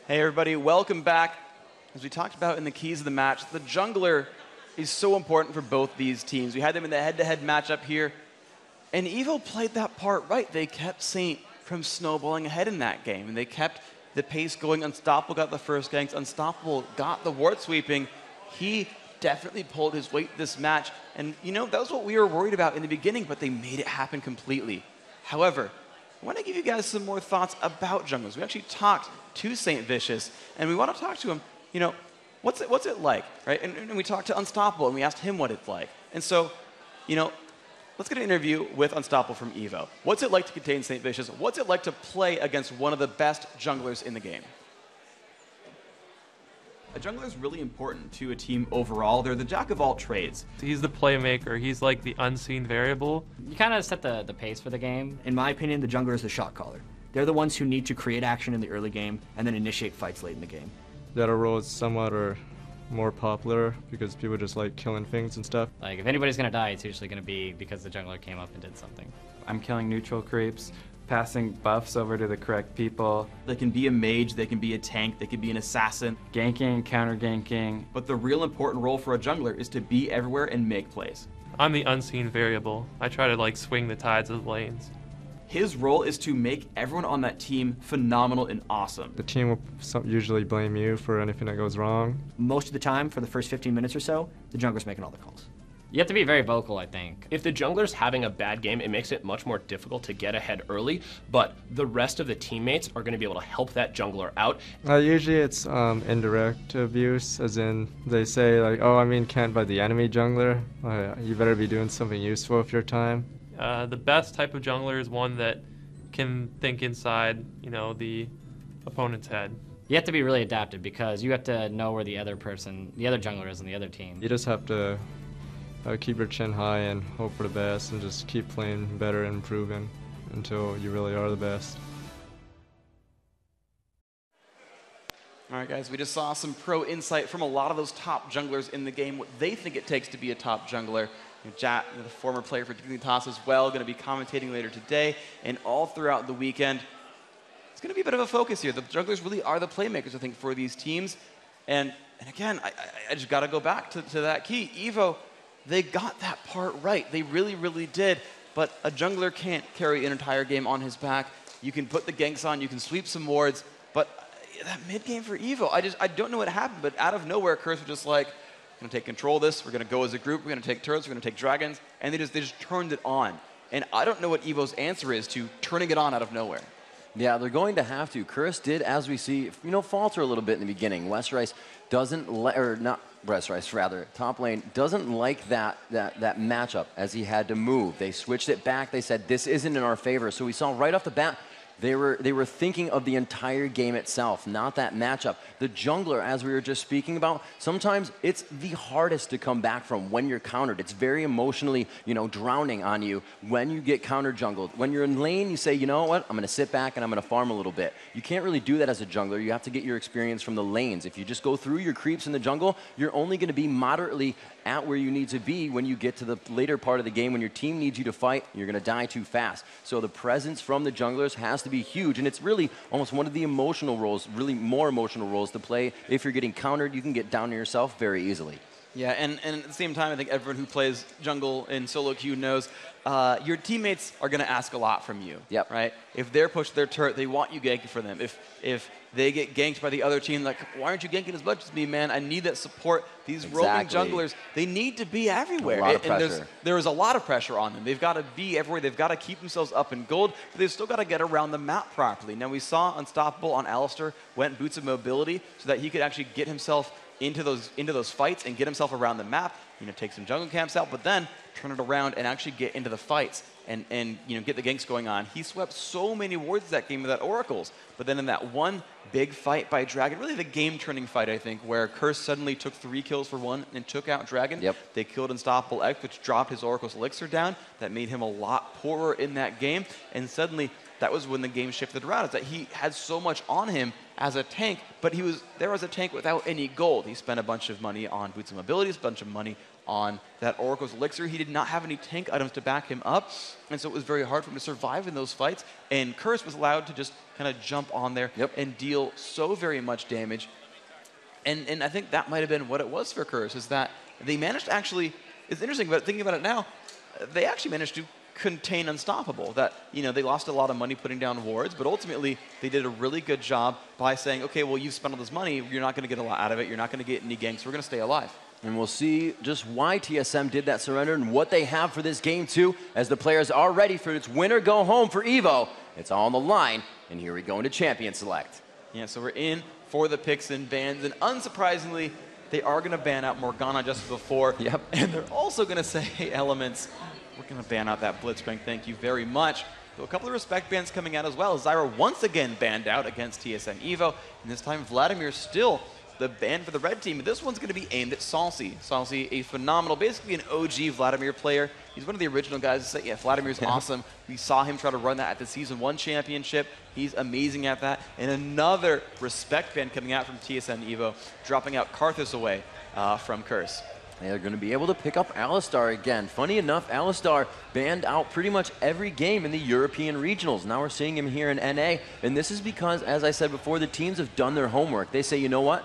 Hey everybody, welcome back. As we talked about in the keys of the match, the jungler is so important for both these teams. We had them in the head-to-head matchup here, and Evo played that part right. They kept Saint from snowballing ahead in that game, and they kept the pace going. Unstoppable got the first ganks. Unstoppable got the ward sweeping. He definitely pulled his weight this match, and you know, that was what we were worried about in the beginning, but they made it happen completely. However, I want to give you guys some more thoughts about junglers. We actually talked to Saint Vicious, and we want to talk to him, you know, what's it like, right? And we talked to Unstoppable, and we asked him what it's like. And so, you know, let's get an interview with Unstoppable from Evo. What's it like to contain Saint Vicious? What's it like to play against one of the best junglers in the game? A jungler is really important to a team overall. They're the jack of all trades. He's the playmaker. He's like the unseen variable. You kind of set the pace for the game. In my opinion, the jungler is the shot caller. They're the ones who need to create action in the early game and then initiate fights late in the game. The other roles somewhat are more popular because people just like killing things and stuff. Like, if anybody's going to die, it's usually going to be because the jungler came up and did something. I'm killing neutral creeps, passing buffs over to the correct people. They can be a mage, they can be a tank, they can be an assassin. Ganking, counter ganking. But the real important role for a jungler is to be everywhere and make plays. I'm the unseen variable. I try to like swing the tides of the lanes. His role is to make everyone on that team phenomenal and awesome. The team will usually blame you for anything that goes wrong. Most of the time, for the first 15 minutes or so, the jungler's making all the calls. You have to be very vocal, I think. If the jungler's having a bad game, it makes it much more difficult to get ahead early, but the rest of the teammates are going to be able to help that jungler out. Usually it's indirect abuse, as in they say like, oh, I'm being camped by the enemy jungler. You better be doing something useful with your time. The best type of jungler is one that can think inside, you know, the opponent's head. You have to be really adaptive because you have to know where the other jungler is on the other team. You just have to keep your chin high and hope for the best and just keep playing better and improving until you really are the best. All right, guys, we just saw some pro insight from a lot of those top junglers in the game, what they think it takes to be a top jungler. Jat, the former player for Dignitas as well, going to be commentating later today and all throughout the weekend. It's going to be a bit of a focus here. The junglers really are the playmakers, I think, for these teams. And again, I just got to go back to that key. Evo, they got that part right. They really, really did. But a jungler can't carry an entire game on his back. You can put the ganks on, you can sweep some wards, but that mid game for Evo, I don't know what happened, but out of nowhere, Curse was just like, we're going to take control of this, we're going to go as a group, we're going to take turrets, we're going to take dragons, and they just turned it on. And I don't know what Evo's answer is to turning it on out of nowhere. Yeah, they're going to have to. Curse did, as we see, falter a little bit in the beginning. Westrice doesn't, or not Westrice, rather, top lane, doesn't like that matchup as he had to move. They switched it back. They said, this isn't in our favor. So we saw right off the bat, they were thinking of the entire game itself, not that matchup. The jungler, as we were just speaking about, sometimes it's the hardest to come back from when you're countered. It's very emotionally, drowning on you when you get counter jungled. When you're in lane, you say, you know what, I'm going to sit back and I'm going to farm a little bit. You can't really do that as a jungler. You have to get your experience from the lanes. If you just go through your creeps in the jungle, you're only going to be moderately at where you need to be when you get to the later part of the game when your team needs you to fight, you're going to die too fast. So the presence from the junglers has to be huge, and it's really almost one of the emotional roles, really more emotional roles to play. If you're getting countered, you can get down to yourself very easily. Yeah, and at the same time, I think everyone who plays jungle in solo queue knows your teammates are going to ask a lot from you. Yep. Right? If they're pushing their turret, they want you ganking for them. If they get ganked by the other team, like, why aren't you ganking as much as me, man? I need that support. These rolling junglers, they need to be everywhere. A lot of pressure. And there is a lot of pressure on them. They've got to be everywhere. They've got to keep themselves up in gold, but they've still got to get around the map properly. Now, we saw Unstoppable on Alistar went boots of mobility so that he could actually get himself into those fights and get himself around the map, take some jungle camps out, but then turn it around and actually get into the fights and get the ganks going on. He swept so many wards that game with that Oracles, but then in that one big fight by Dragon, really the game-turning fight, I think, where Curse suddenly took 3 kills for 1 and took out Dragon. Yep. They killed Unstoppable X, which dropped his Oracle's elixir down. That made him a lot poorer in that game, and suddenly that was when the game shifted around. Is that he had so much on him as a tank, but he was there as a tank without any gold. He spent a bunch of money on boots and mobilities, a bunch of money on that Oracle's Elixir. He did not have any tank items to back him up, and so it was very hard for him to survive in those fights. And Curse was allowed to just kind of jump on there and deal so very much damage. And I think that might have been what it was for Curse, is that they managed to actually, it's interesting, but thinking about it now, they actually managed to contain Unstoppable. That, you know, they lost a lot of money putting down wards, but ultimately they did a really good job by saying, okay, well, you've spent all this money, you're not going to get a lot out of it, you're not going to get any ganks, we're going to stay alive. And we'll see just why TSM did that surrender and what they have for this game, too, as the players are ready for its win or go home for EVO. It's all on the line, and here we go into Champion Select. Yeah, so we're in for the picks and bans, and unsurprisingly, they are going to ban out Morgana just as before. Yep. And they're also going to say, hey, Elements, we're going to ban out that Blitzcrank, thank you very much. So a couple of respect bans coming out as well. Zyra once again banned out against TSM EVO, and this time Vladimir still the ban for the red team. This one's going to be aimed at Salsi. Salsi, a phenomenal, basically an OG Vladimir player. He's one of the original guys to say, yeah, Vladimir's awesome. We saw him try to run that at the Season 1 championship. He's amazing at that. And another respect ban coming out from TSM EVO, dropping out Karthus away from Curse. They're going to be able to pick up Alistar again. Funny enough, Alistar banned out pretty much every game in the European regionals. Now we're seeing him here in NA, and this is because, as I said before, the teams have done their homework. They say, you know what?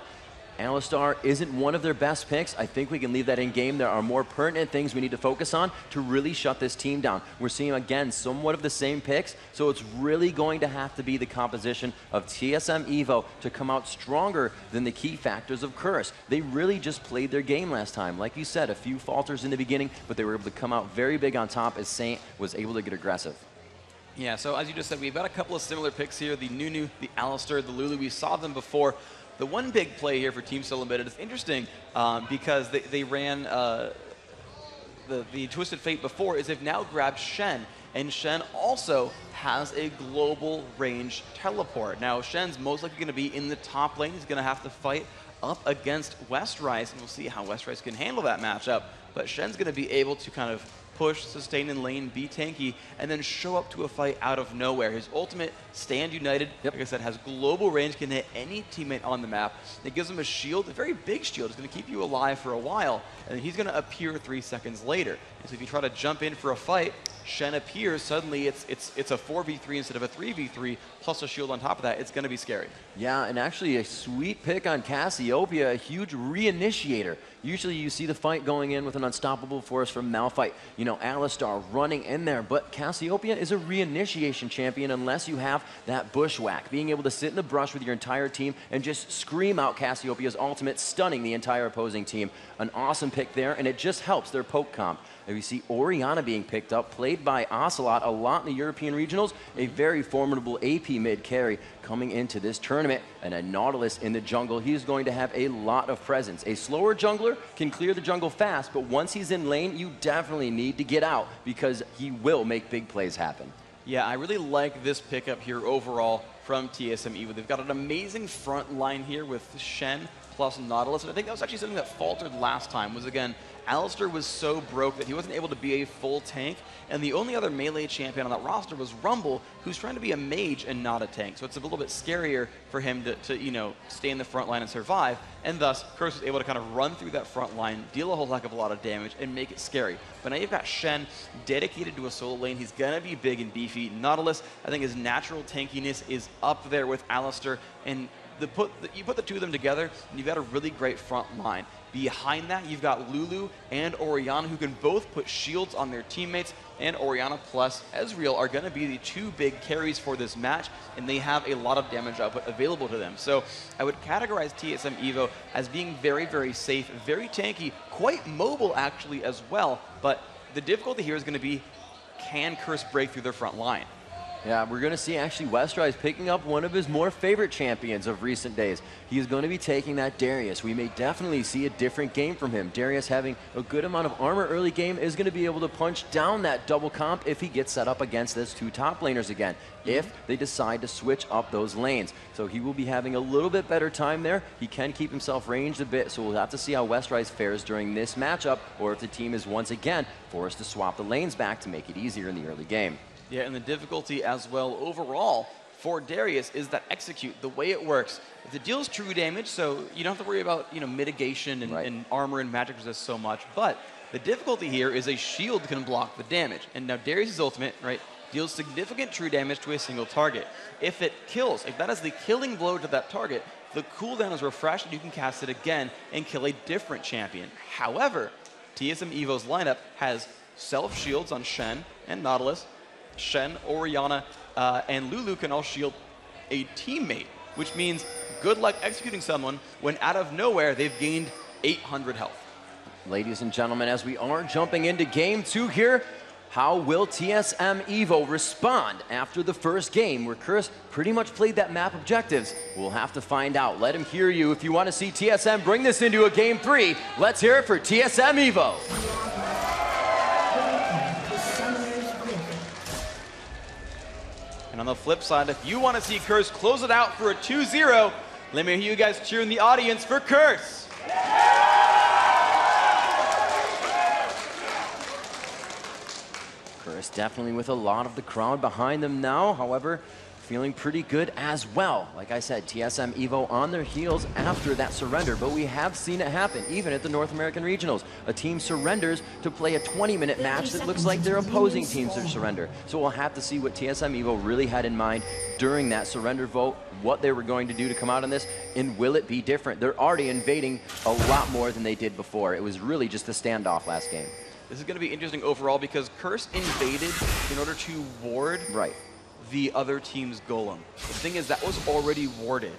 Alistar isn't one of their best picks. I think we can leave that in game. There are more pertinent things we need to focus on to really shut this team down. We're seeing, again, somewhat of the same picks, so it's really going to have to be the composition of TSM EVO to come out stronger than the key factors of Curse. They really just played their game last time. Like you said, a few falters in the beginning, but they were able to come out very big on top as Saint was able to get aggressive. Yeah, so as you just said, we've got a couple of similar picks here. The Nunu, the Alistar, the Lulu. We saw them before. The one big play here for Team Solo Limited is interesting because they ran the Twisted Fate before, is they've now grabbed Shen, and Shen also has a global range teleport. Now, Shen's most likely going to be in the top lane. He's going to have to fight up against Westrice, and we'll see how Westrice can handle that matchup. But Shen's going to be able to kind of push, sustain in lane, be tanky, and then show up to a fight out of nowhere. His ultimate, Stand United, like I said, has global range, can hit any teammate on the map. It gives him a shield, a very big shield. It's going to keep you alive for a while, and then he's going to appear 3 seconds later. And so if you try to jump in for a fight, Shen appears, suddenly it's a 4v3 instead of a 3v3, plus a shield on top of that. It's going to be scary. Yeah, and actually a sweet pick on Cassiopeia, a huge reinitiator. Usually you see the fight going in with an unstoppable force from Malphite. You know, Alistar running in there, but Cassiopeia is a reinitiation champion unless you have that bushwhack. Being able to sit in the brush with your entire team and just scream out Cassiopeia's ultimate, stunning the entire opposing team. An awesome pick there, and it just helps their poke comp. And we see Orianna being picked up, played by Ocelot a lot in the European regionals, a very formidable AP mid carry coming into this tournament, and a Nautilus in the jungle. He's going to have a lot of presence. A slower jungler can clear the jungle fast, but once he's in lane, you definitely need to get out because he will make big plays happen. Yeah, I really like this pickup here overall from TSM EVO. They've got an amazing front line here with Shen plus Nautilus, and I think that was actually something that faltered last time, was again, Alistar was so broke that he wasn't able to be a full tank, and the only other melee champion on that roster was Rumble, who's trying to be a mage and not a tank. So it's a little bit scarier for him to you know, stay in the front line and survive, and thus Curse was able to kind of run through that front line, deal a whole heck of a lot of damage, and make it scary. But now you've got Shen dedicated to a solo lane. He's going to be big and beefy. Nautilus, I think his natural tankiness is up there with Alistar, and you put the two of them together, and you've got a really great front line. Behind that, you've got Lulu and Orianna, who can both put shields on their teammates, and Orianna plus Ezreal are going to be the two big carries for this match, and they have a lot of damage output available to them. So I would categorize TSM EVO as being very, very safe, very tanky, quite mobile actually as well, but the difficulty here is going to be, can Curse break through their front line? Yeah, we're going to see actually Westrice picking up one of his more favorite champions of recent days. He's going to be taking that Darius. We may definitely see a different game from him. Darius, having a good amount of armor early game, is going to be able to punch down that double comp if he gets set up against those two top laners again, if they decide to switch up those lanes. So he will be having a little bit better time there. He can keep himself ranged a bit, so we'll have to see how Westrice fares during this matchup, or if the team is once again forced to swap the lanes back to make it easier in the early game. Yeah, and the difficulty as well overall for Darius is that execute, the way it works. If it deals true damage, so you don't have to worry about, you know, mitigation and, right, and armor and magic resist so much, but The difficulty here is a shield can block the damage. And now Darius' ultimate, right, deals significant true damage to a single target. If it kills, if that is the killing blow to that target, the cooldown is refreshed and you can cast it again and kill a different champion. However, TSM Evo's lineup has self-shields on Shen and Nautilus. Shen, Orianna, and Lulu can all shield a teammate, which means good luck executing someone when out of nowhere they've gained 800 health. Ladies and gentlemen, as we are jumping into game 2 here, how will TSM Evo respond after the first game where Curse pretty much played that map objectives? We'll have to find out. Let him hear you. If you want to see TSM bring this into a game 3, let's hear it for TSM Evo. And on the flip side, if you want to see Curse close it out for a 2-0, let me hear you guys cheer in the audience for Curse. Curse definitely with a lot of the crowd behind them now. However, feeling pretty good as well. Like I said, TSM Evo on their heels after that surrender, but we have seen it happen, even at the North American Regionals. A team surrenders to play a 20-minute match that looks like their opposing teams are surrender. So we'll have to see what TSM Evo really had in mind during that surrender vote, what they were going to do to come out on this, and will it be different? They're already invading a lot more than they did before. It was really just a standoff last game. This is going to be interesting overall because Curse invaded in order to ward the other team's golem. The thing is, that was already warded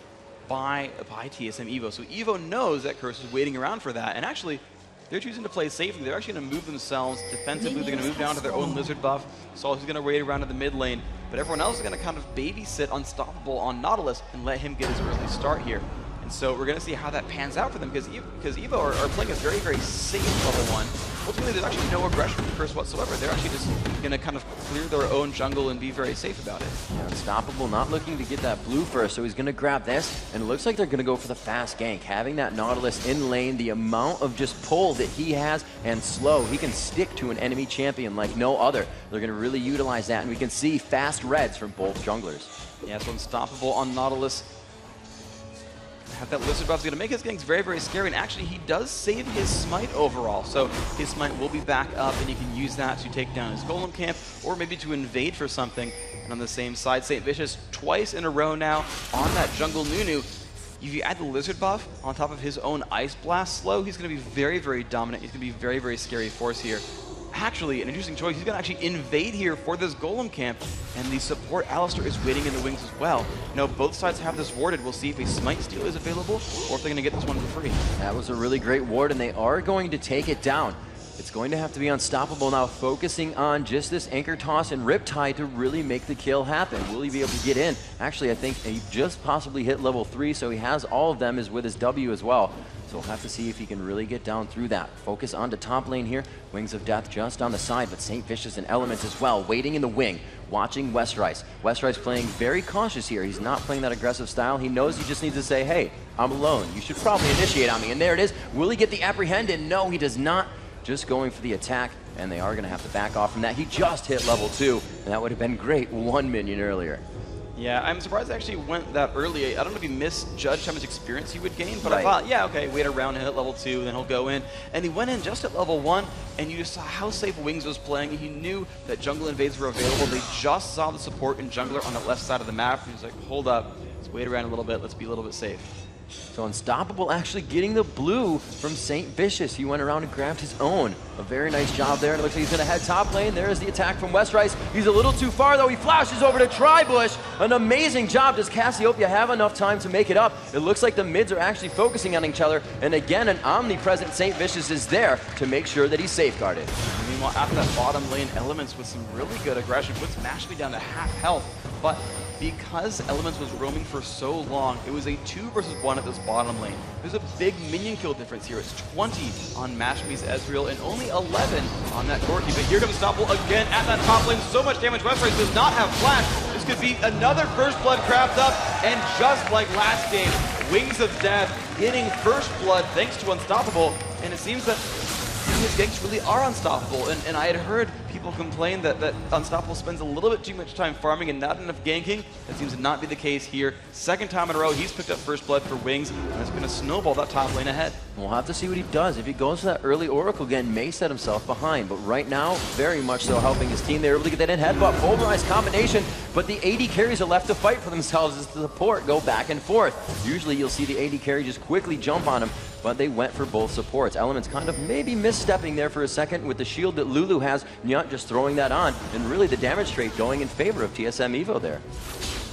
by TSM Evo. So Evo knows that Curse is waiting around for that. And actually, they're choosing to play safely. They're actually going to move themselves defensively. They're going to move down to their own Lizard buff. Saul is going to raid around to the mid lane. But everyone else is going to kind of babysit Unstoppable on Nautilus and let him get his early start here. And so we're going to see how that pans out for them because Evo are playing a very, very safe level 1. Ultimately, there's actually no aggression from Curse whatsoever. They're actually just going to kind of clear their own jungle and be very safe about it. Yeah, Unstoppable not looking to get that blue first, so he's going to grab this, and it looks like they're going to go for the fast gank. Having that Nautilus in lane, the amount of just pull that he has, and slow, he can stick to an enemy champion like no other. They're going to really utilize that, and we can see fast reds from both junglers. Yeah, so Unstoppable on Nautilus. Have that Lizard buff is going to make his ganks very, very scary, and actually he does save his smite overall, so his smite will be back up and he can use that to take down his golem camp or maybe to invade for something. And on the same side, St. Vicious twice in a row now on that jungle Nunu. If you add the Lizard buff on top of his own Ice Blast slow, he's going to be very, very dominant. He's going to be a very, very scary force here. Actually, an interesting choice. He's going to actually invade here for this golem camp, and the support Alistar is waiting in the wings as well. Now, both sides have this warded. We'll see if a Smite Steal is available, or if they're going to get this one for free. That was a really great ward, and they are going to take it down. It's going to have to be Unstoppable now, focusing on just this Anchor Toss and Riptide to really make the kill happen. Will he be able to get in? Actually, I think he just possibly hit level 3, so he has all of them is with his W as well. So we'll have to see if he can really get down through that. Focus on to top lane here. Wings of Death just on the side, but St. Vicious and Elements as well, waiting in the wing, watching Westrice. Westrice playing very cautious here. He's not playing that aggressive style. He knows he just needs to say, hey, I'm alone. You should probably initiate on me. And there it is. Will he get the apprehend? And no, he does not. Just going for the attack, and they are going to have to back off from that. He just hit level 2, and that would have been great 1 minion earlier. Yeah, I'm surprised it actually went that early. I don't know if he misjudged how much experience he would gain, but I thought, yeah, okay, wait around and hit level 2, then he'll go in. And he went in just at level 1, and you just saw how safe Wings was playing. He knew that jungle invades were available. They just saw the support in jungler on the left side of the map. He was like, hold up, let's wait around a little bit, let's be a little bit safe. So Unstoppable actually getting the blue from St. Vicious. He went around and grabbed his own. A very nice job there. And it looks like he's going to head top lane. There's the attack from Westrice. He's a little too far, though. He flashes over to Tribush. An amazing job. Does Cassiopeia have enough time to make it up? It looks like the mids are actually focusing on each other. And again, an omnipresent St. Vicious is there to make sure that he's safeguarded. Meanwhile, after that bottom lane, Elements with some really good aggression puts Mashley down to half health. But because Elements was roaming for so long, it was a 2 versus 1 at this bottom lane. There's a big minion kill difference here. It's 20 on Mashmi's Ezreal and only 11 on that Corki. But here comes Unstoppable again at that top lane. So much damage. Westrice does not have flash. This could be another First Blood craft up. And just like last game, Wings of Death getting First Blood thanks to Unstoppable. And it seems that his ganks really are unstoppable, and I had heard people complain that Unstoppable spends a little bit too much time farming and not enough ganking. That seems to not be the case here. Second time in a row, he's picked up first blood for Wings, and it's going to snowball that top lane ahead. We'll have to see what he does. If he goes for that early Oracle again, may set himself behind. But right now, very much so helping his team. They're able to get that in headbutt, pulverized combination. But the AD carries are left to fight for themselves as the support go back and forth. Usually you'll see the AD carry just quickly jump on him, but they went for both supports. Elements kind of maybe misstepping there for a second with the shield that Lulu has. Nyat just throwing that on, and really the damage rate going in favor of TSM Evo there.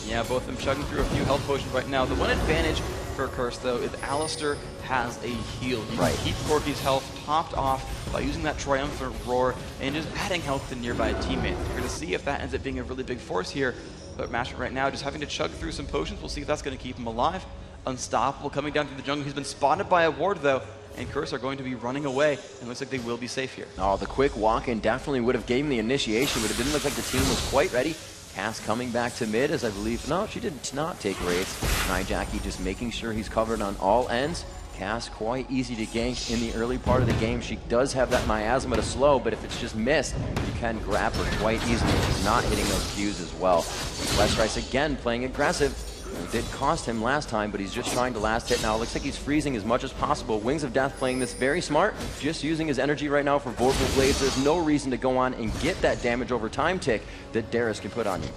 Yeah, both of them chugging through a few health potions right now. The one advantage for Curse, though, is Alistar has a heal. You can keep Corki's health topped off by using that Triumphant Roar and just adding health to nearby teammates. We're going to see if that ends up being a really big force here. But Mashman right now just having to chug through some potions. We'll see if that's going to keep him alive. Unstoppable coming down through the jungle. He's been spotted by a ward, though, and Curse are going to be running away, and looks like they will be safe here. Oh, the quick walk-in definitely would have gave him the initiation, but it didn't look like the team was quite ready. Cass coming back to mid, as I believe, no, she did not take Wraiths. Nyjackie just making sure he's covered on all ends. Cass quite easy to gank in the early part of the game. She does have that miasma to slow, but if it's just missed, you can grab her quite easily. She's not hitting those Qs as well. Westrice again playing aggressive. It did cost him last time, but he's just trying to last hit now. Looks like he's freezing as much as possible. Wings of Death playing this very smart, just using his energy right now for Vorpal Blades. There's no reason to go on and get that damage over time tick that Darius can put on you.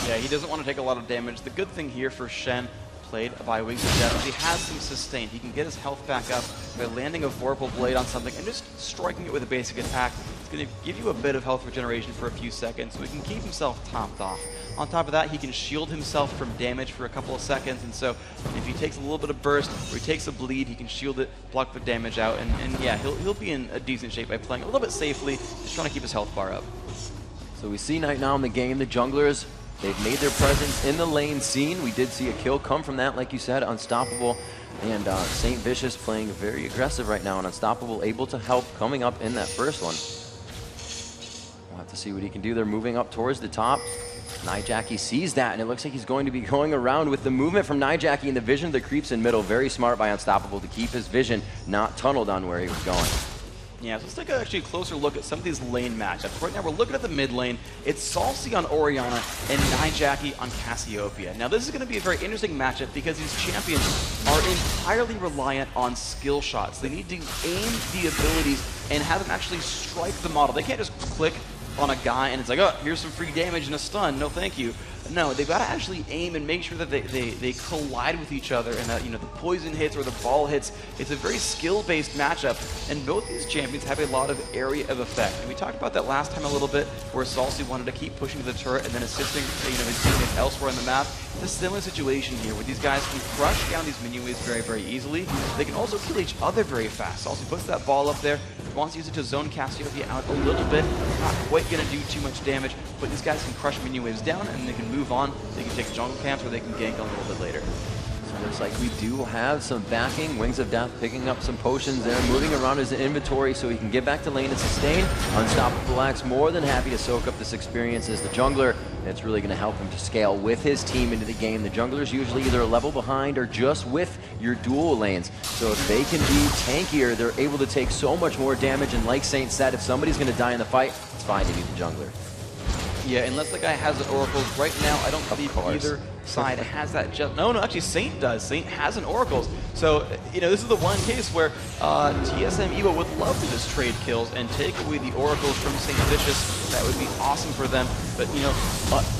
Yeah, he doesn't want to take a lot of damage. The good thing here for Shen, played by Wings of Death, is he has some sustain. He can get his health back up by landing a Vorpal Blade on something and just striking it with a basic attack. It's going to give you a bit of health regeneration for a few seconds, so he can keep himself topped off. On top of that, he can shield himself from damage for a couple of seconds, and so if he takes a little bit of burst or he takes a bleed, he can shield it, block the damage out, and yeah, he'll be in a decent shape by playing a little bit safely, just trying to keep his health bar up. So we see right now in the game, the junglers, they've made their presence in the lane scene. We did see a kill come from that, like you said, Unstoppable. And St. Vicious playing very aggressive right now, and Unstoppable able to help coming up in that first one. We'll have to see what he can do. They're moving up towards the top. Nyjackie sees that, and it looks like he's going to be going around with the movement from Nyjackie and the vision of the creeps in middle. Very smart by Unstoppable to keep his vision not tunneled on where he was going. Yeah, so let's take actually a closer look at some of these lane matchups. Right now, we're looking at the mid lane. It's Salsi on Orianna and Nyjackie on Cassiopeia. Now, this is going to be a very interesting matchup because these champions are entirely reliant on skill shots. They need to aim the abilities and have them actually strike the model. They can't just click on a guy and it's like, oh, here's some free damage and a stun. No, thank you. No, they've got to actually aim and make sure that they collide with each other and that, you know, the poison hits or the ball hits. It's a very skill-based matchup, and both these champions have a lot of area of effect. And we talked about that last time a little bit, where Salsi wanted to keep pushing to the turret and then assisting, you know, his teammates elsewhere on the map. It's a similar situation here, where these guys can crush down these minion waves very, very easily. They can also kill each other very fast. Salsi puts that ball up there, wants to use it to zone Cassiopeia out a little bit. Not quite going to do too much damage, but these guys can crush minion waves down and they can move on. They can take jungle camps or they can gank a little bit later. So looks like we do have some backing. Wings of Death picking up some potions there, moving around his inventory so he can get back to lane and sustain. Unstoppable Axe more than happy to soak up this experience as the jungler. It's really going to help him to scale with his team into the game. The jungler's usually either a level behind or just with your dual lanes. So if they can be tankier, they're able to take so much more damage. And like Saint said, if somebody's going to die in the fight, it's fine to be the jungler. Yeah, unless the guy has an Oracle. Right now, I don't believe either side has that just... No, actually, Saint does. Saint has an Oracles. So, you know, this is the one case where TSM Evo would love to just trade kills and take away the Oracles from St. Vicious. That would be awesome for them. But, you know,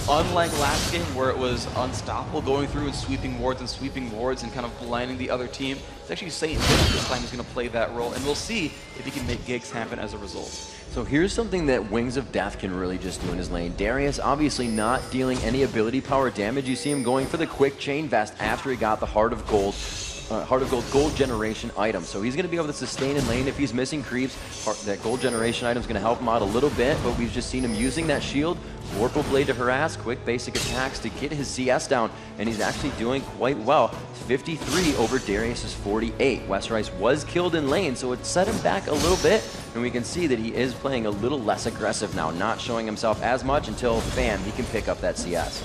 unlike last game where it was Unstoppable going through and sweeping wards and kind of blinding the other team, it's actually St. Vicious this time is going to play that role. And we'll see if he can make gigs happen as a result. So here's something that Wings of Death can really just do in his lane. Darius obviously not dealing any ability power damage. You see him going for the quick chain vest after he got the Heart of Gold gold generation item. So he's going to be able to sustain in lane if he's missing creeps. That gold generation item is going to help him out a little bit, but we've just seen him using that shield, Vorpal Blade to harass, quick basic attacks to get his CS down, and he's actually doing quite well. 53 over Darius's 48. Westrice was killed in lane, so it set him back a little bit, and we can see that he is playing a little less aggressive now, not showing himself as much until, bam, he can pick up that CS.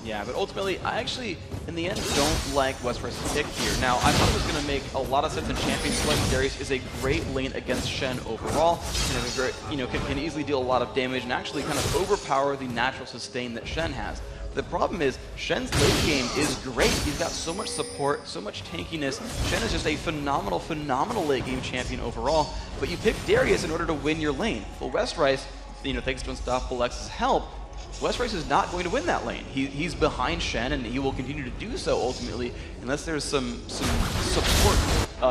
Yeah, but ultimately, I actually, in the end, don't like Westrice's pick here. Now, I thought it was going to make a lot of sense in Champion Select. Darius is a great lane against Shen overall. Can easily deal a lot of damage and actually kind of overpower the natural sustain that Shen has. The problem is, Shen's late game is great. He's got so much support, so much tankiness. Shen is just a phenomenal, phenomenal late game champion overall. But you pick Darius in order to win your lane. Well, Westrice, thanks to Unstoppable X's help, Westrice is not going to win that lane. He's behind Shen, and he will continue to do so ultimately, unless there's some support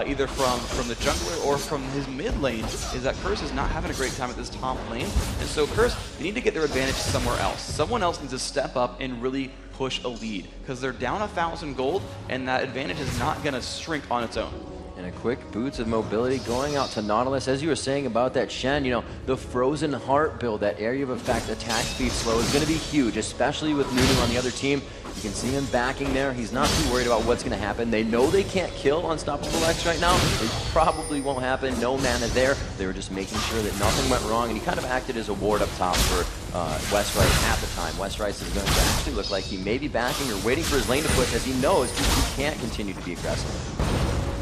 either from the jungler or from his mid lane. Is that Curse is not having a great time at this top lane, and so Curse, they need to get their advantage somewhere else. Someone else needs to step up and really push a lead, because they're down 1,000 gold, and that advantage is not going to shrink on its own. And a quick boots of mobility going out to Nautilus. As you were saying about that Shen, the Frozen Heart build, that area of effect attack speed slow is going to be huge, especially with Nunu on the other team. You can see him backing there. He's not too worried about what's going to happen. They know they can't kill Unstoppable X right now. It probably won't happen. No mana there. They were just making sure that nothing went wrong, and he kind of acted as a ward up top for Westrice at the time. Westrice is going to actually look like he may be backing or waiting for his lane to push, as he knows he can't continue to be aggressive.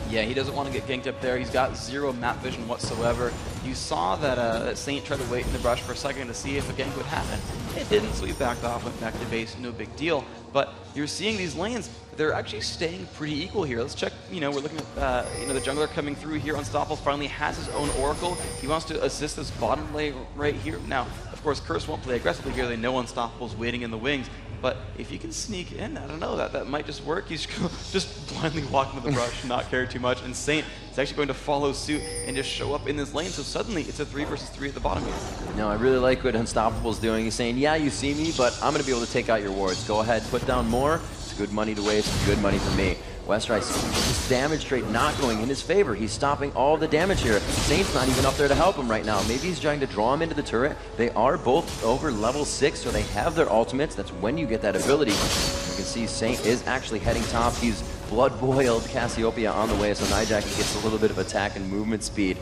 Yeah, he doesn't want to get ganked up there. He's got zero map vision whatsoever. You saw that Saint tried to wait in the brush for a second to see if a gank would happen. It didn't, so he backed off, went back to base, no big deal. But you're seeing these lanes, they're actually staying pretty equal here. Let's check, we're looking at, the jungler coming through here. Unstoppable finally has his own Oracle. He wants to assist this bottom lane right here. Now, of course, Curse won't play aggressively here. They know Unstoppable's waiting in the wings. But if you can sneak in, I don't know, that might just work. He's just blindly walking to the brush, not care too much. And Saint is actually going to follow suit and just show up in this lane. So suddenly it's a 3 versus 3 at the bottom here. No, I really like what Unstoppable's doing. He's saying, yeah, you see me, but I'm going to be able to take out your wards. Go ahead, put down more. It's good money to waste, good money for me. Westrice, his damage trait not going in his favor. He's stopping all the damage here. Saint's not even up there to help him right now. Maybe he's trying to draw him into the turret. They are both over level 6, so they have their ultimates. That's when you get that ability. You can see Saint is actually heading top. He's blood-boiled Cassiopeia on the way, so Nijaki gets a little bit of attack and movement speed.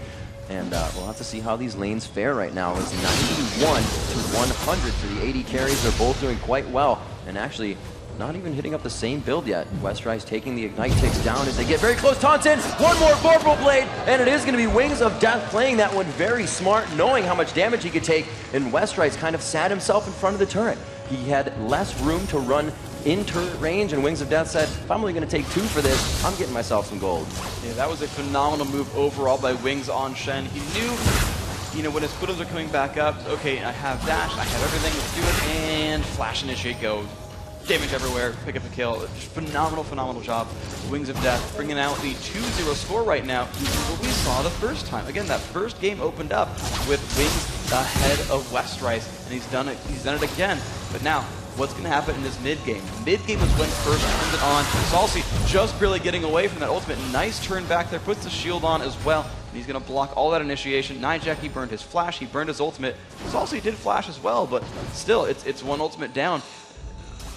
And we'll have to see how these lanes fare right now. It's 91 to 100 for the AD carries. They're both doing quite well. And actually, not even hitting up the same build yet. Westrice taking the Ignite ticks down as they get very close. Taunton, one more Vorpal Blade, and it is going to be Wings of Death playing that one very smart, knowing how much damage he could take, and Westrice kind of sat himself in front of the turret. He had less room to run in turret range, and Wings of Death said, if I'm only going to take 2 for this, I'm getting myself some gold. Yeah, that was a phenomenal move overall by Wings on Shen. He knew, when his cooldows are coming back up, okay, I have dash, I have everything, let's do it, and flash initiate go. Damage everywhere, pick up a kill. Just phenomenal job. Wings of Death bringing out the 2-0 score right now. What we saw the first time. Again, that first game opened up with Wings ahead of Westrice, and he's done it again. But now, what's going to happen in this mid game? Mid game is when Curse turns it on. Salsi just barely getting away from that ultimate. Nice turn back there, puts the shield on as well. And he's going to block all that initiation. Nijaki burned his flash, he burned his ultimate. Salsi did flash as well, but still, it's one ultimate down.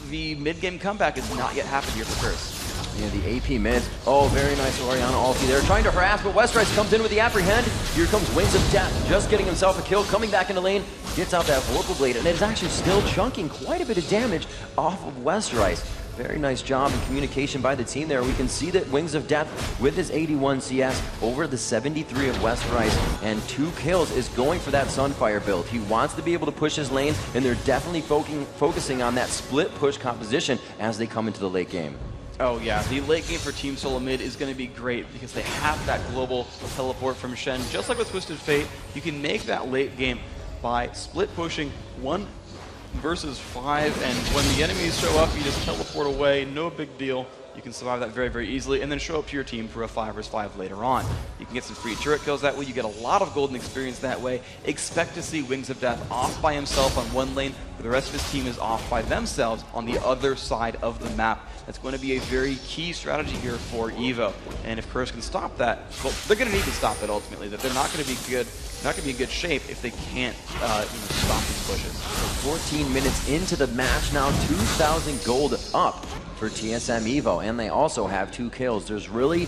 The mid-game comeback has not yet happened here for Curse. Yeah, the AP mids. Oh, very nice Orianna ulti there. Trying to harass, but Westrice comes in with the apprehend. Here comes Wings of Death, just getting himself a kill, coming back into lane, gets out that Vorpal Blade, and it is actually still chunking quite a bit of damage off of Westrice. Very nice job in communication by the team there. We can see that Wings of Death, with his 81 CS over the 73 of Westrice and 2 kills, is going for that Sunfire build. He wants to be able to push his lane, and they're definitely focusing on that split push composition as they come into the late game. Oh yeah, the late game for Team Solo Mid is going to be great because they have that global teleport from Shen. Just like with Twisted Fate, you can make that late game by split pushing 1 versus 5, and when the enemies show up, you just teleport away, no big deal. You can survive that very easily, and then show up to your team for a 5 versus 5 later on. You can get some free turret kills that way, you get a lot of golden experience that way. Expect to see Wings of Death off by himself on one lane, but the rest of his team is off by themselves on the other side of the map. That's going to be a very key strategy here for EVO, and if Curse can stop that, well, they're going to need to stop it ultimately. That they're not going to be good, not going to be in good shape if they can't stop these pushes. 14 minutes into the match now, 2,000 gold up for TSM EVO, and they also have 2 kills. There's really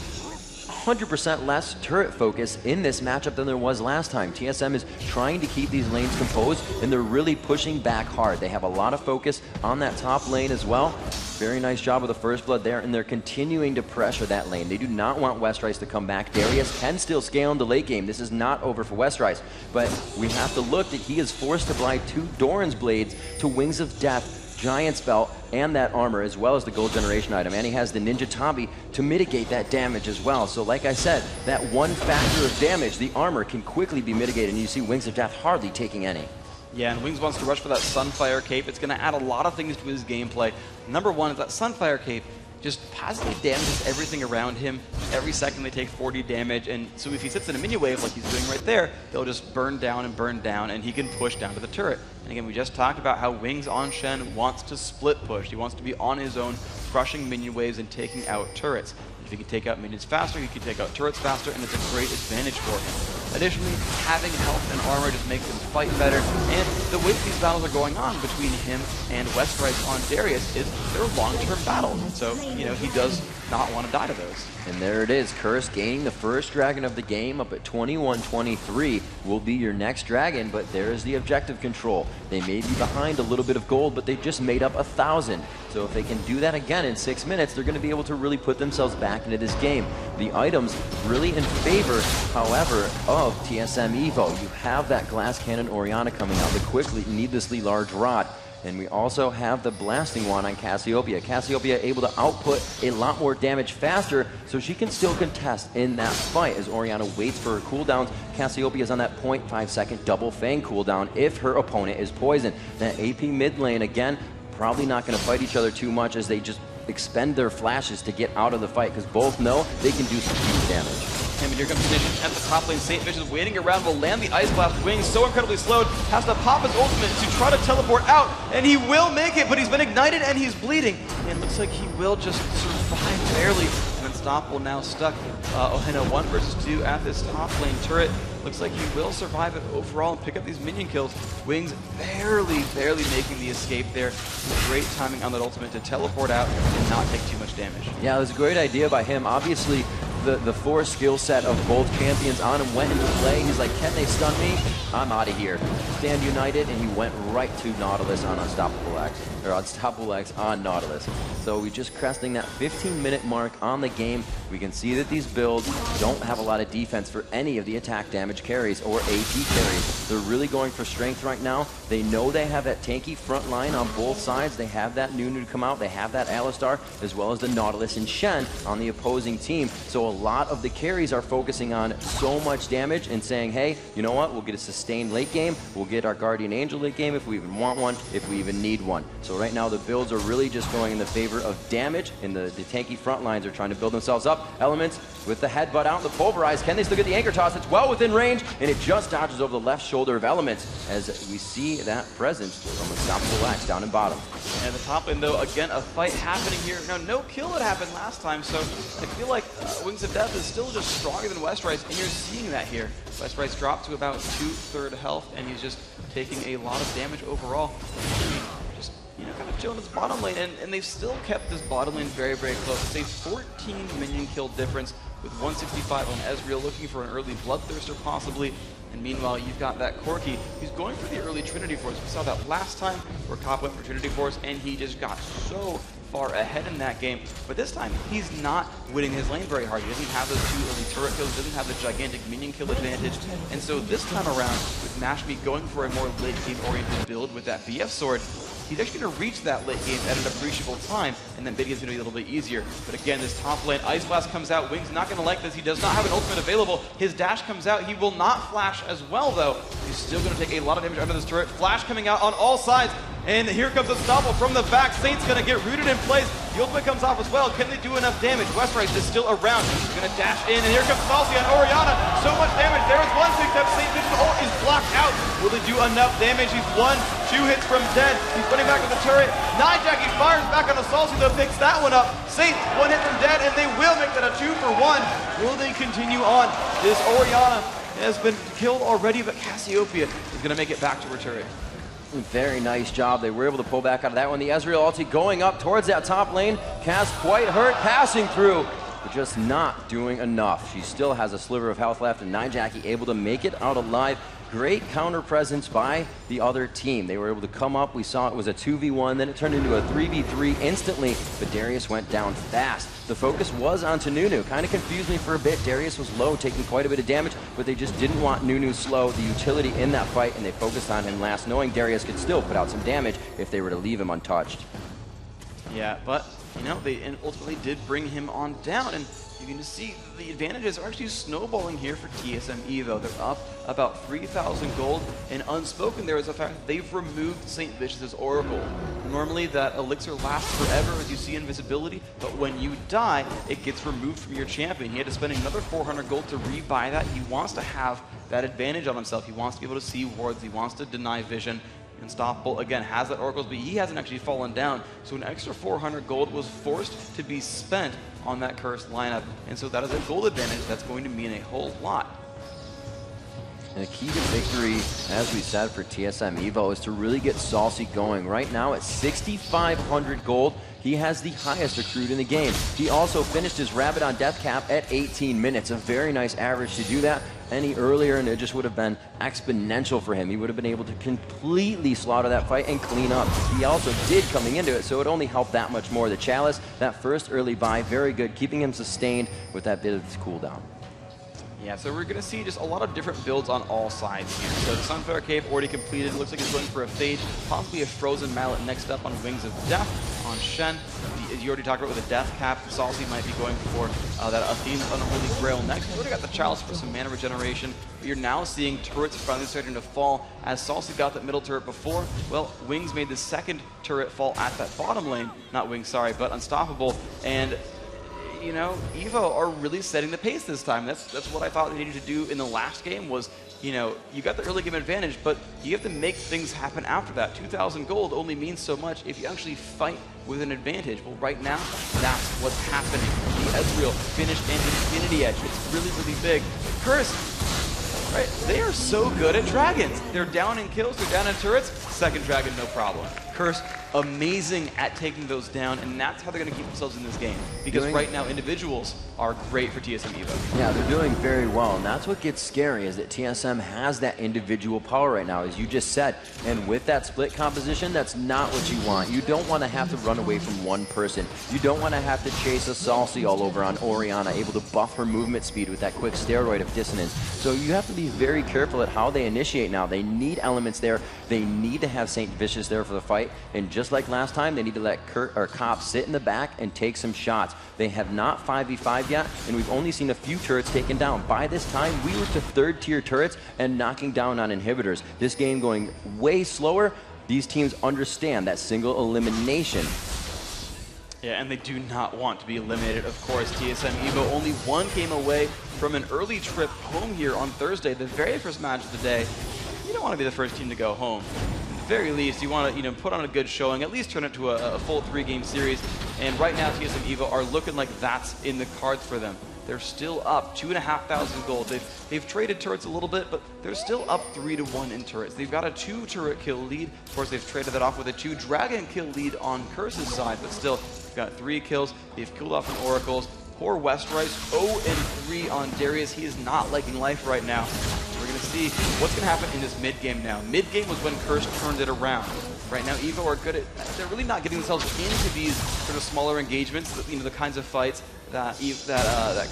100% less turret focus in this matchup than there was last time. TSM is trying to keep these lanes composed, and they're really pushing back hard. They have a lot of focus on that top lane as well. Very nice job with the first blood there, and they're continuing to pressure that lane. They do not want Westrice to come back. Darius can still scale in the late game. This is not over for Westrice, but we have to look that he is forced to apply 2 Doran's Blades to Wings of Death, Giant's Belt, and that armor, as well as the gold generation item. And he has the Ninja Tabi to mitigate that damage as well. So like I said, that 1 factor of damage, the armor, can quickly be mitigated, and you see Wings of Death hardly taking any. Yeah, and Wings wants to rush for that Sunfire Cape. It's going to add a lot of things to his gameplay. Number one is that Sunfire Cape just passively damages everything around him. Every second they take 40 damage, and so if he sits in a minion wave like he's doing right there, they'll just burn down, and he can push down to the turret. And again, we just talked about how Wings on Shen wants to split push. He wants to be on his own, crushing minion waves and taking out turrets. If he can take out minions faster, he can take out turrets faster, and it's a great advantage for him. Additionally, having health and armor just makes him fight better, and the way that these battles are going on between him and Westrice on Darius is they're long-term battles, so, you know, he does not want to die to those. And there it is, Curse gaining the first dragon of the game up at 21-23 will be your next dragon, but there is the objective control. They may be behind a little bit of gold, but they just made up 1,000. So if they can do that again in 6 minutes, they're going to be able to really put themselves back into this game. The items really in favor, however, of TSM Evo. You have that Glass Cannon Orianna coming out, the quickly needlessly large rod. And we also have the Blasting Wand on Cassiopeia. Cassiopeia able to output a lot more damage faster, so she can still contest in that fight as Orianna waits for her cooldowns. Cassiopeia is on that 0.5 second double Fang cooldown if her opponent is poisoned. That AP mid lane, again, probably not going to fight each other too much as they just expend their flashes to get out of the fight, because both know they can do some huge damage. And here comes Ignition at the top lane. St. Vicious waiting around, will land the Ice Blast. Wings so incredibly slowed, has to pop his ultimate to try to teleport out, and he will make it, but he's been ignited and he's bleeding. And it looks like he will just survive barely. And Unstoppable now stuck. Ohena 1 versus 2 at this top lane turret. Looks like he will survive it overall and pick up these minion kills. Wings barely making the escape there. Great timing on that ultimate to teleport out and not take too much damage. Yeah, it was a great idea by him. Obviously, the 4 skill set of both champions on him went into play. He's like, can they stun me? I'm out of here. Stand united, and he went right to Nautilus on Unstoppable X, or Unstoppable X on Nautilus. So we just cresting that 15-minute mark on the game. We can see that these builds don't have a lot of defense for any of the attack damage carries or AP carries. They're really going for strength right now. They know they have that tanky front line on both sides. They have that Nunu to come out. They have that Alistar, as well as the Nautilus and Shen on the opposing team. So a lot of the carries are focusing on so much damage and saying, hey, you know what? We'll get a sustained late game. We'll get our Guardian Angel late game if we even want one, if we even need one. So right now the builds are really just going in the favor of damage, and the tanky front lines are trying to build themselves up. Elements with the headbutt out, the pulverize. Can they still get the anchor toss? It's well within range, and it just dodges over the left shoulder of Elements as we see that presence from Unstoppable X down in bottom. And the top lane, though, again, a fight happening here. Now, no kill had happened last time, so I feel like Wings of Death is still just stronger than Westrice, and you're seeing that here. Westrice dropped to about 2/3 health, and he's just taking a lot of damage overall. Just, you know, kind of chilling his bottom lane, and they've still kept this bottom lane very close. It's a 14 minion kill difference with 165 on Ezreal, looking for an early Bloodthirster possibly. And meanwhile, you've got that Corki who's going for the early Trinity Force. We saw that last time where Top went for Trinity Force, and he just got so far ahead in that game. But this time, he's not winning his lane very hard. He doesn't have those 2 early turret kills, doesn't have the gigantic minion kill advantage. And so this time around, with Mashmi going for a more late game oriented build with that BF sword, he's actually going to reach that late game at an appreciable time, and then mid game's going to be a little bit easier. But again, this top lane, Ice Blast comes out. Wings not going to like this. He does not have an ultimate available. His dash comes out. He will not flash as well, though. He's still going to take a lot of damage under this turret. Flash coming out on all sides. And here comes Unstoppable from the back. Saint's going to get rooted in place. The ultimate comes off as well. Can they do enough damage? Westrice is still around. He's going to dash in. And here comes Salsi on Orianna. So much damage. There is one picked up. Saint Vicious ult is blocked out. Will they do enough damage? He's 1-2 hits from dead. He's running back to the turret. Nijak, he fires back on Salsi, though, picks that one up. Saint, 1 hit from dead, and they will make that a 2-for-1. Will they continue on? This Orianna has been killed already, but Cassiopeia is going to make it back to her turret. Very nice job. They were able to pull back out of that one. The Ezreal ulti going up towards that top lane. Cass quite hurt, passing through. but just not doing enough. She still has a sliver of health left, and Nyjackie able to make it out alive. Great counter presence by the other team. They were able to come up. We saw it was a 2v1, then it turned into a 3v3 instantly, but Darius went down fast. The focus was onto Nunu. Kind of confused me for a bit. Darius was low, taking quite a bit of damage, but they just didn't want Nunu slow, the utility in that fight, and they focused on him last, knowing Darius could still put out some damage if they were to leave him untouched. Yeah, but, you know, they ultimately did bring him on down, and you can just see the advantages are actually snowballing here for TSM Evo. They're up about 3,000 gold, and unspoken there is the fact that they've removed St. Vicious's Oracle. Normally that elixir lasts forever as you see invisibility, but when you die, it gets removed from your champion. He had to spend another 400 gold to rebuy that. He wants to have that advantage on himself. He wants to be able to see wards. He wants to deny vision. Unstoppable, again, has that Oracles, but he hasn't actually fallen down. So an extra 400 gold was forced to be spent on that cursed lineup. And so that is a gold advantage that's going to mean a whole lot. And the key to victory, as we said, for TSM Evo is to really get Saucy going. Right now at 6,500 gold, he has the highest accrued in the game. He also finished his Rabadon death cap at 18 minutes, a very nice average to do that. Any earlier, and it just would have been exponential for him. He would have been able to completely slaughter that fight and clean up. He also did coming into it, so it only helped that much more. The Chalice, that first early buy, very good, keeping him sustained with that bit of his cooldown. Yeah, so we're going to see just a lot of different builds on all sides here. So the Sunfire Cave already completed. Looks like he's going for a Fade, possibly a Frozen Mallet next up on Wings of Death on Shen. As you already talked about with a Death Cap, Saucy might be going for that Athene's Unholy Grail next. He's already got the Chalice for some mana regeneration. But you're now seeing turrets finally starting to fall. As Saucy got that middle turret before, well, Wings made the second turret fall at that bottom lane. Not Wings, sorry, but Unstoppable. And you know, Evo are really setting the pace this time. That's what I thought they needed to do in the last game was, you know, you got the early game advantage, but you have to make things happen after that. 2,000 gold only means so much if you actually fight with an advantage. Well, right now, that's what's happening. The Ezreal finished an Infinity Edge. It's really, really big. Curse, right, they are so good at dragons. They're down in kills, they're down in turrets. Second dragon, no problem. Curse, amazing at taking those down, and that's how they're going to keep themselves in this game. Because right now, individuals are great for TSM Evo. Yeah, they're doing very well, and that's what gets scary, is that TSM has that individual power right now, as you just said. And with that split composition, that's not what you want. You don't want to have to run away from one person. You don't want to have to chase a Saucy all over on Orianna, able to buff her movement speed with that quick steroid of dissonance. So you have to be very careful at how they initiate now. They need elements there. They need to have St. Vicious there for the fight, and just like last time, they need to let Kopp sit in the back and take some shots. They have not 5v5 yet, and we've only seen a few turrets taken down. By this time, we were to third-tier turrets and knocking down on inhibitors. This game going way slower. These teams understand that single elimination. Yeah, and they do not want to be eliminated, of course. TSM Evo only one game away from an early trip home here on Thursday, the very first match of the day. You don't want to be the first team to go home. At the very least, you want to put on a good showing, at least turn it to a full 3-game series. And right now, TSM Evo are looking like that's in the cards for them. They're still up 2,500 gold. They've traded turrets a little bit, but they're still up 3-1 in turrets. They've got a 2-turret kill lead. Of course, they've traded that off with a 2-dragon kill lead on Curse's side, but still, they've got 3 kills. They've killed off an Oracles. Poor Westrice, 0-3 on Darius. He is not liking life right now. We're going to see what's going to happen in this mid-game now. Mid-game was when Curse turned it around. Right now, Evo are good at, they're really not getting themselves into these sort of smaller engagements, the kinds of fights that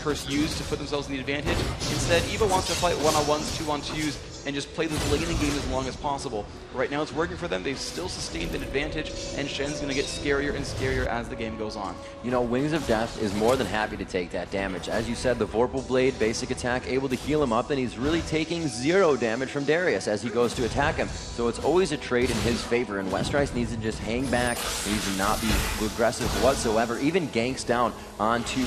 Curse used to put themselves in the advantage. Instead, Evo wants to fight 1-on-1s, 2-on-2s, and just play this laning game as long as possible. Right now, it's working for them. They've still sustained an advantage, and Shen's going to get scarier and scarier as the game goes on. You know, Wings of Death is more than happy to take that damage. As you said, the Vorpal Blade basic attack able to heal him up, and he's really taking 0 damage from Darius as he goes to attack him. So it's always a trade in his favor, and Westrice needs to just hang back. He needs to not be aggressive whatsoever. Even ganks down onto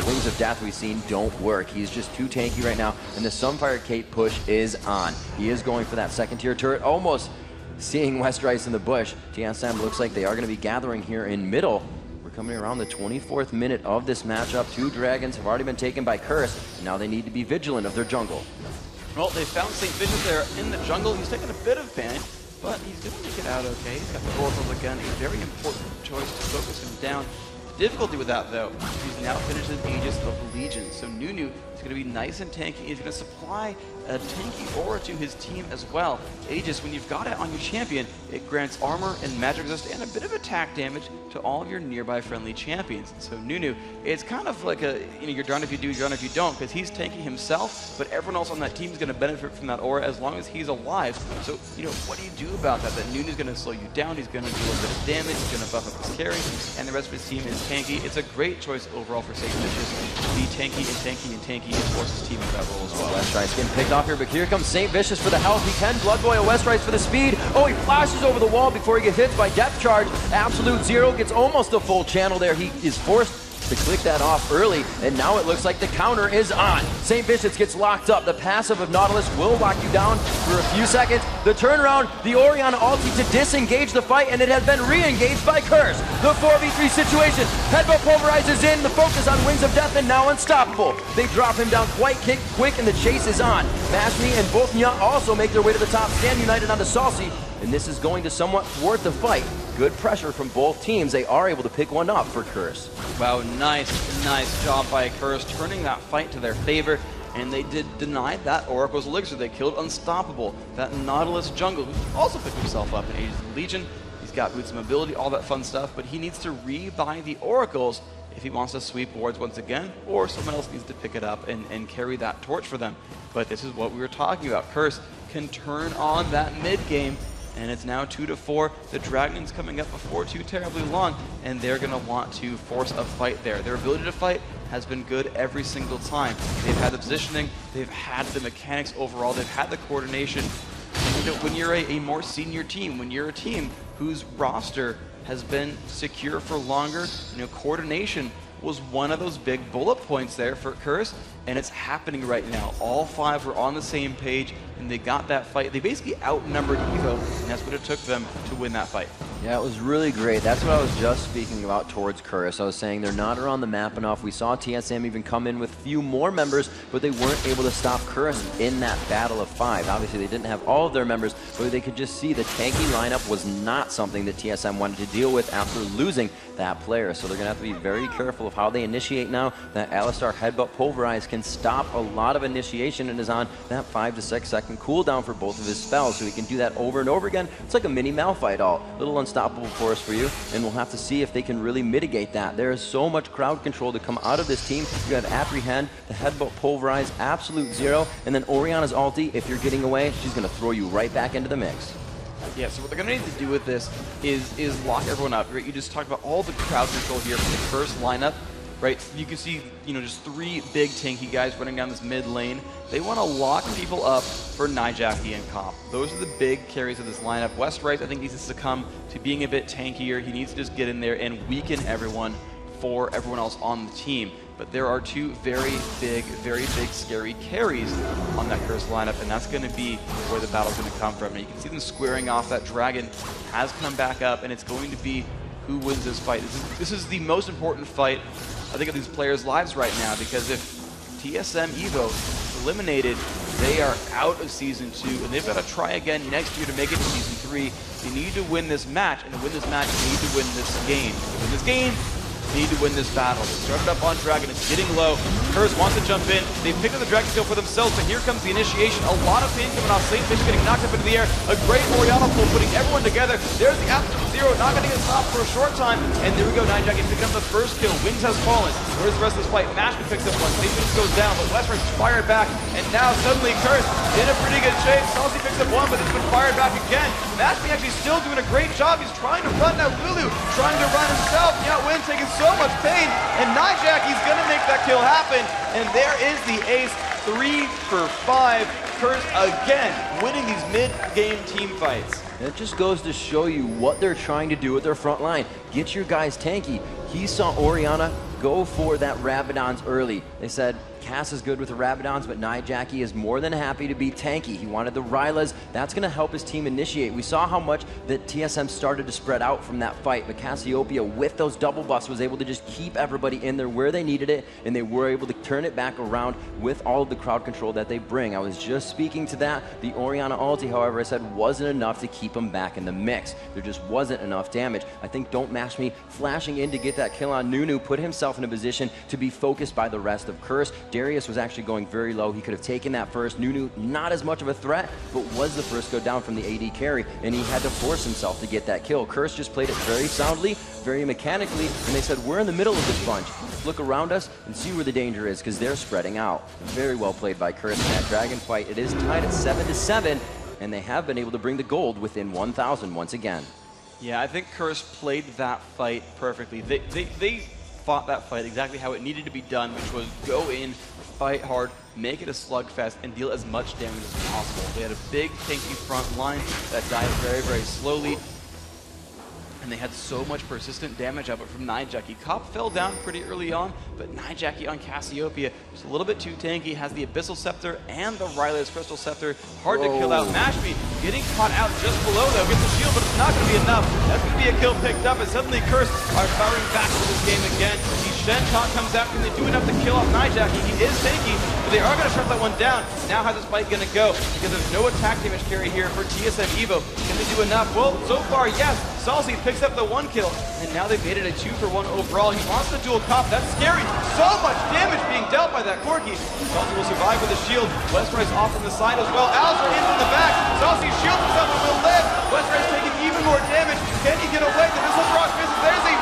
Wings of Death we've seen don't work. He's just too tanky right now, and the Sunfire Cape push is on. He is going for that second-tier turret, almost seeing Westrice in the bush. TSM looks like they are going to be gathering here in middle. We're coming around the 24th minute of this matchup. 2 dragons have already been taken by Curse, and now they need to be vigilant of their jungle. Well, they found St. Vicious there in the jungle. He's taking a bit of damage, but he's going to make it out okay. He's got the Oracles again, a very important choice to focus him down. difficulty with that, though, he's now finished his Aegis of Legion. So Nunu is going to be nice and tanky. He's going to supply a tanky aura to his team as well. Aegis, when you've got it on your champion, it grants armor and magic resist and a bit of attack damage to all of your nearby friendly champions. So Nunu, it's kind of like a, you're done if you do, you're done if you don't, because he's tanky himself, but everyone else on that team is going to benefit from that aura as long as he's alive. So, what do you do about that? That Nunu's going to slow you down, he's going to do a bit of damage, he's going to buff up his carry, and the rest of his team is tanky. It's a great choice overall for Saint Vicious to be tanky and tanky and tanky and force his team into that role as well. Westrice getting picked off here, but here comes Saint Vicious for the health. He can Blood Boil Westrice for the speed. Oh, he flashes over the wall before he gets hit by Depth Charge. Absolute Zero gets almost a full channel there. He is forced to click that off early, and now it looks like the counter is on. Saint Vicious gets locked up. The passive of Nautilus will lock you down for a few seconds. The turnaround, the Orianna ulti to disengage the fight, and it has been re-engaged by Curse. The 4v3 situation. Headbutt pulverizes in, the focus on Wings of Death, and now Unstoppable. They drop him down quite quick, and the chase is on. Mashmi and both Nya also make their way to the top, stand united onto Saucy, and this is going to somewhat thwart the fight. Good pressure from both teams. They are able to pick one up for Curse. Wow, nice job by Curse, turning that fight to their favor. And they did deny that Oracle's Elixir. They killed Unstoppable, that Nautilus jungle, who also picked himself up in Aegis of Legion. He's got boots of mobility, all that fun stuff, but he needs to rebuy the Oracles if he wants to sweep wards once again, or someone else needs to pick it up and carry that torch for them. But this is what we were talking about. Curse can turn on that mid game, and it's now 2-4. The Dragon's coming up before too terribly long, and they're going to want to force a fight there. Their ability to fight has been good every single time. They've had the positioning, they've had the mechanics overall, they've had the coordination. And when you're a more senior team, when you're a team whose roster has been secure for longer, coordination was one of those big bullet points there for Curse, and it's happening right now. All five were on the same page, and they got that fight. They basically outnumbered Evo, and that's what it took them to win that fight. Yeah, it was really great. That's what I was just speaking about towards Curse. I was saying they're not around the map enough. We saw TSM even come in with a few more members, but they weren't able to stop Curse in that battle of 5. Obviously, they didn't have all of their members, but they could just see the tanky lineup was not something that TSM wanted to deal with after losing that player. So they're going to have to be very careful of how they initiate now. That Alistar Headbutt Pulverize can stop a lot of initiation and is on that 5 to 6 second cooldown for both of his spells, so he can do that over and over again. It's like a mini Malphite all. Little unstoppable force for you, and we'll have to see if they can really mitigate that. There is so much crowd control to come out of this team. You have Apprehend, the Headbutt Pulverize, Absolute Zero, and then Orianna's ulti. If you're getting away, she's going to throw you right back into the mix. Yeah, so what they're going to need to do with this is lock everyone up. Right? You just talked about all the crowd control here for the first lineup. Right, you can see, just 3 big tanky guys running down this mid lane. They want to lock people up for Nijaki and Comp. Those are the big carries of this lineup. Westrice, I think, needs to succumb to being a bit tankier. He needs to just get in there and weaken everyone for everyone else on the team. But there are 2 very big, scary carries on that Curse lineup, and that's going to be where the battle's going to come from. And you can see them squaring off. That Dragon has come back up, and it's going to be who wins this fight. This is the most important fight, I think, of these players' lives right now, because if TSM Evo is eliminated, they are out of Season 2, and they've got to try again next year to make it to Season 3. They need to win this match, and to win this match, they need to win this game. To win this game, they need to win this battle. They started up on Dragon, it's getting low. Curse wants to jump in. They picked up the Dragon Steel for themselves, but here comes the initiation. A lot of pain coming off. Saint Fish getting knocked up into the air. A great Orianna pull, putting everyone together. There's the Absolute Zero, not going to get stopped for a short time. And there we go, Nijaki picking up the first kill. Wings has fallen. Where's the rest of this fight? Mashmi picks up one. Saint Fish goes down, but Westrice is fired back. And now suddenly Curse in a pretty good shape. Saucy picks up one, but it's been fired back again. Mashmi actually still doing a great job. He's trying to run that Lulu, trying to run himself. Yet Win taking so much pain. And Nijaki's going to make that kill happen. And there is the ace. 3 for 5. Curse again winning these mid-game team fights. And it just goes to show you what they're trying to do with their front line. Get your guys tanky. He saw Orianna go for that Rabadons early. They said Cass is good with the Rabadons, but Nijaki is more than happy to be tanky. He wanted the Rylas. That's going to help his team initiate. We saw how much that TSM started to spread out from that fight, but Cassiopeia, with those double buffs, was able to just keep everybody in there where they needed it, and they were able to turn it back around with all of the crowd control that they bring. I was just speaking to that. The Orianna ulti, however, I said wasn't enough to keep him back in the mix. There just wasn't enough damage. I think Don't Mash Me flashing in to get that kill on Nunu put himself in a position to be focused by the rest of Curse. Darius was actually going very low. He could have taken that first. Nunu, not as much of a threat, but was the first go down from the AD carry, and he had to force himself to get that kill. Curse just played it very soundly, very mechanically, and they said, we're in the middle of this bunch. Let's look around us and see where the danger is, because they're spreading out. Very well played by Curse in that Dragon fight. It is tied at 7-7, and they have been able to bring the gold within 1,000 once again. Yeah, I think Curse played that fight perfectly. They fought that fight exactly how it needed to be done, which was go in, fight hard, make it a slugfest, and deal as much damage as possible. They had a big, tanky front line that died very, very slowly, and they had so much persistent damage output from Nijaki. Cop fell down pretty early on, but Nijaki on Cassiopeia, just a little bit too tanky, has the Abyssal Scepter and the Ryla's Crystal Scepter. Hard to kill out. Mashme getting caught out just below, though. Gets the shield, but it's not going to be enough. That's going to be a kill picked up, and suddenly Curse are firing back to this game again. The Shen taunt comes out. Can they do enough to kill off Nijaki? He is tanky, but they are going to shut that one down. Now how's this fight going to go? Because there's no attack damage carry here for TSM Evo. Can they do enough? Well, so far, yes. Salsi picks up the 1 kill, and now they've made it a 2-for-1 overall. He wants the dual cop. That's scary. So much damage being dealt by that Corki. Salsi will survive with a shield. Westrice off from the side as well. Alistair in from the back. Salsi shields himself and will live. Westrice taking even more damage. Can he get away? The missile rock misses. There's a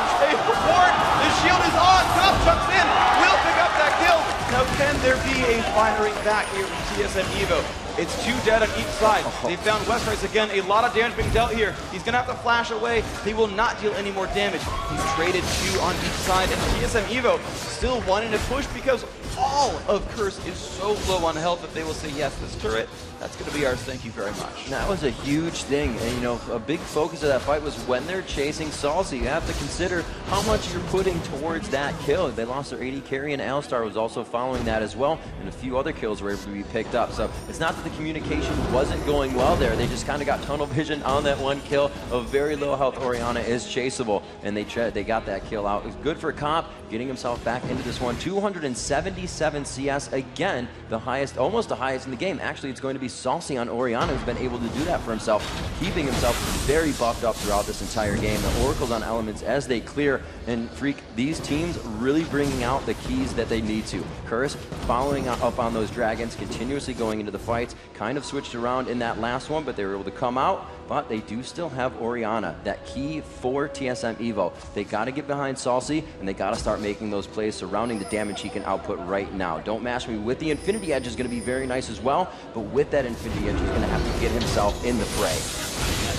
ward. The shield is on. Cop chucks in. Will pick up that kill. Now, can there be a firing back here from TSM Evo? It's 2 dead on each side. They found Westrice again. A lot of damage being dealt here. He's going to have to flash away. He will not deal any more damage. He's traded 2 on each side. And TSM Evo still wanting to push because all of Curse is so low on health that they will say, yes, this turret, that's going to be ours. Thank you very much. That was a huge thing. And, you know, a big focus of that fight was when they're chasing Salsi. You have to consider how much you're putting towards that kill. They lost their AD carry, and Alistar was also following that as well. And a few other kills were able to be picked up. So it's not that the communication wasn't going well there. They just kind of got tunnel vision on that 1 kill. A very low health Orianna is chaseable, and they got that kill out. It was good for Comp, getting himself back into this one. 277 CS, again, the highest, almost the highest in the game. Actually, it's going to be Salsi on Orianna, who's been able to do that for himself, keeping himself very buffed up throughout this entire game. The Oracles on Elements as they clear, and Freak, these teams really bringing out the keys that they need to. Curse following up on those dragons, continuously going into the fights, kind of switched around in that last one, but they were able to come out. But they do still have Orianna, that key for TSM Evo. They got to get behind Salsi, and they got to start making those plays surrounding the damage he can output right now. Don't Mash Me with the Infinity Edge is going to be very nice as well, but with that Infinity Edge, he's going to have to get himself in the fray.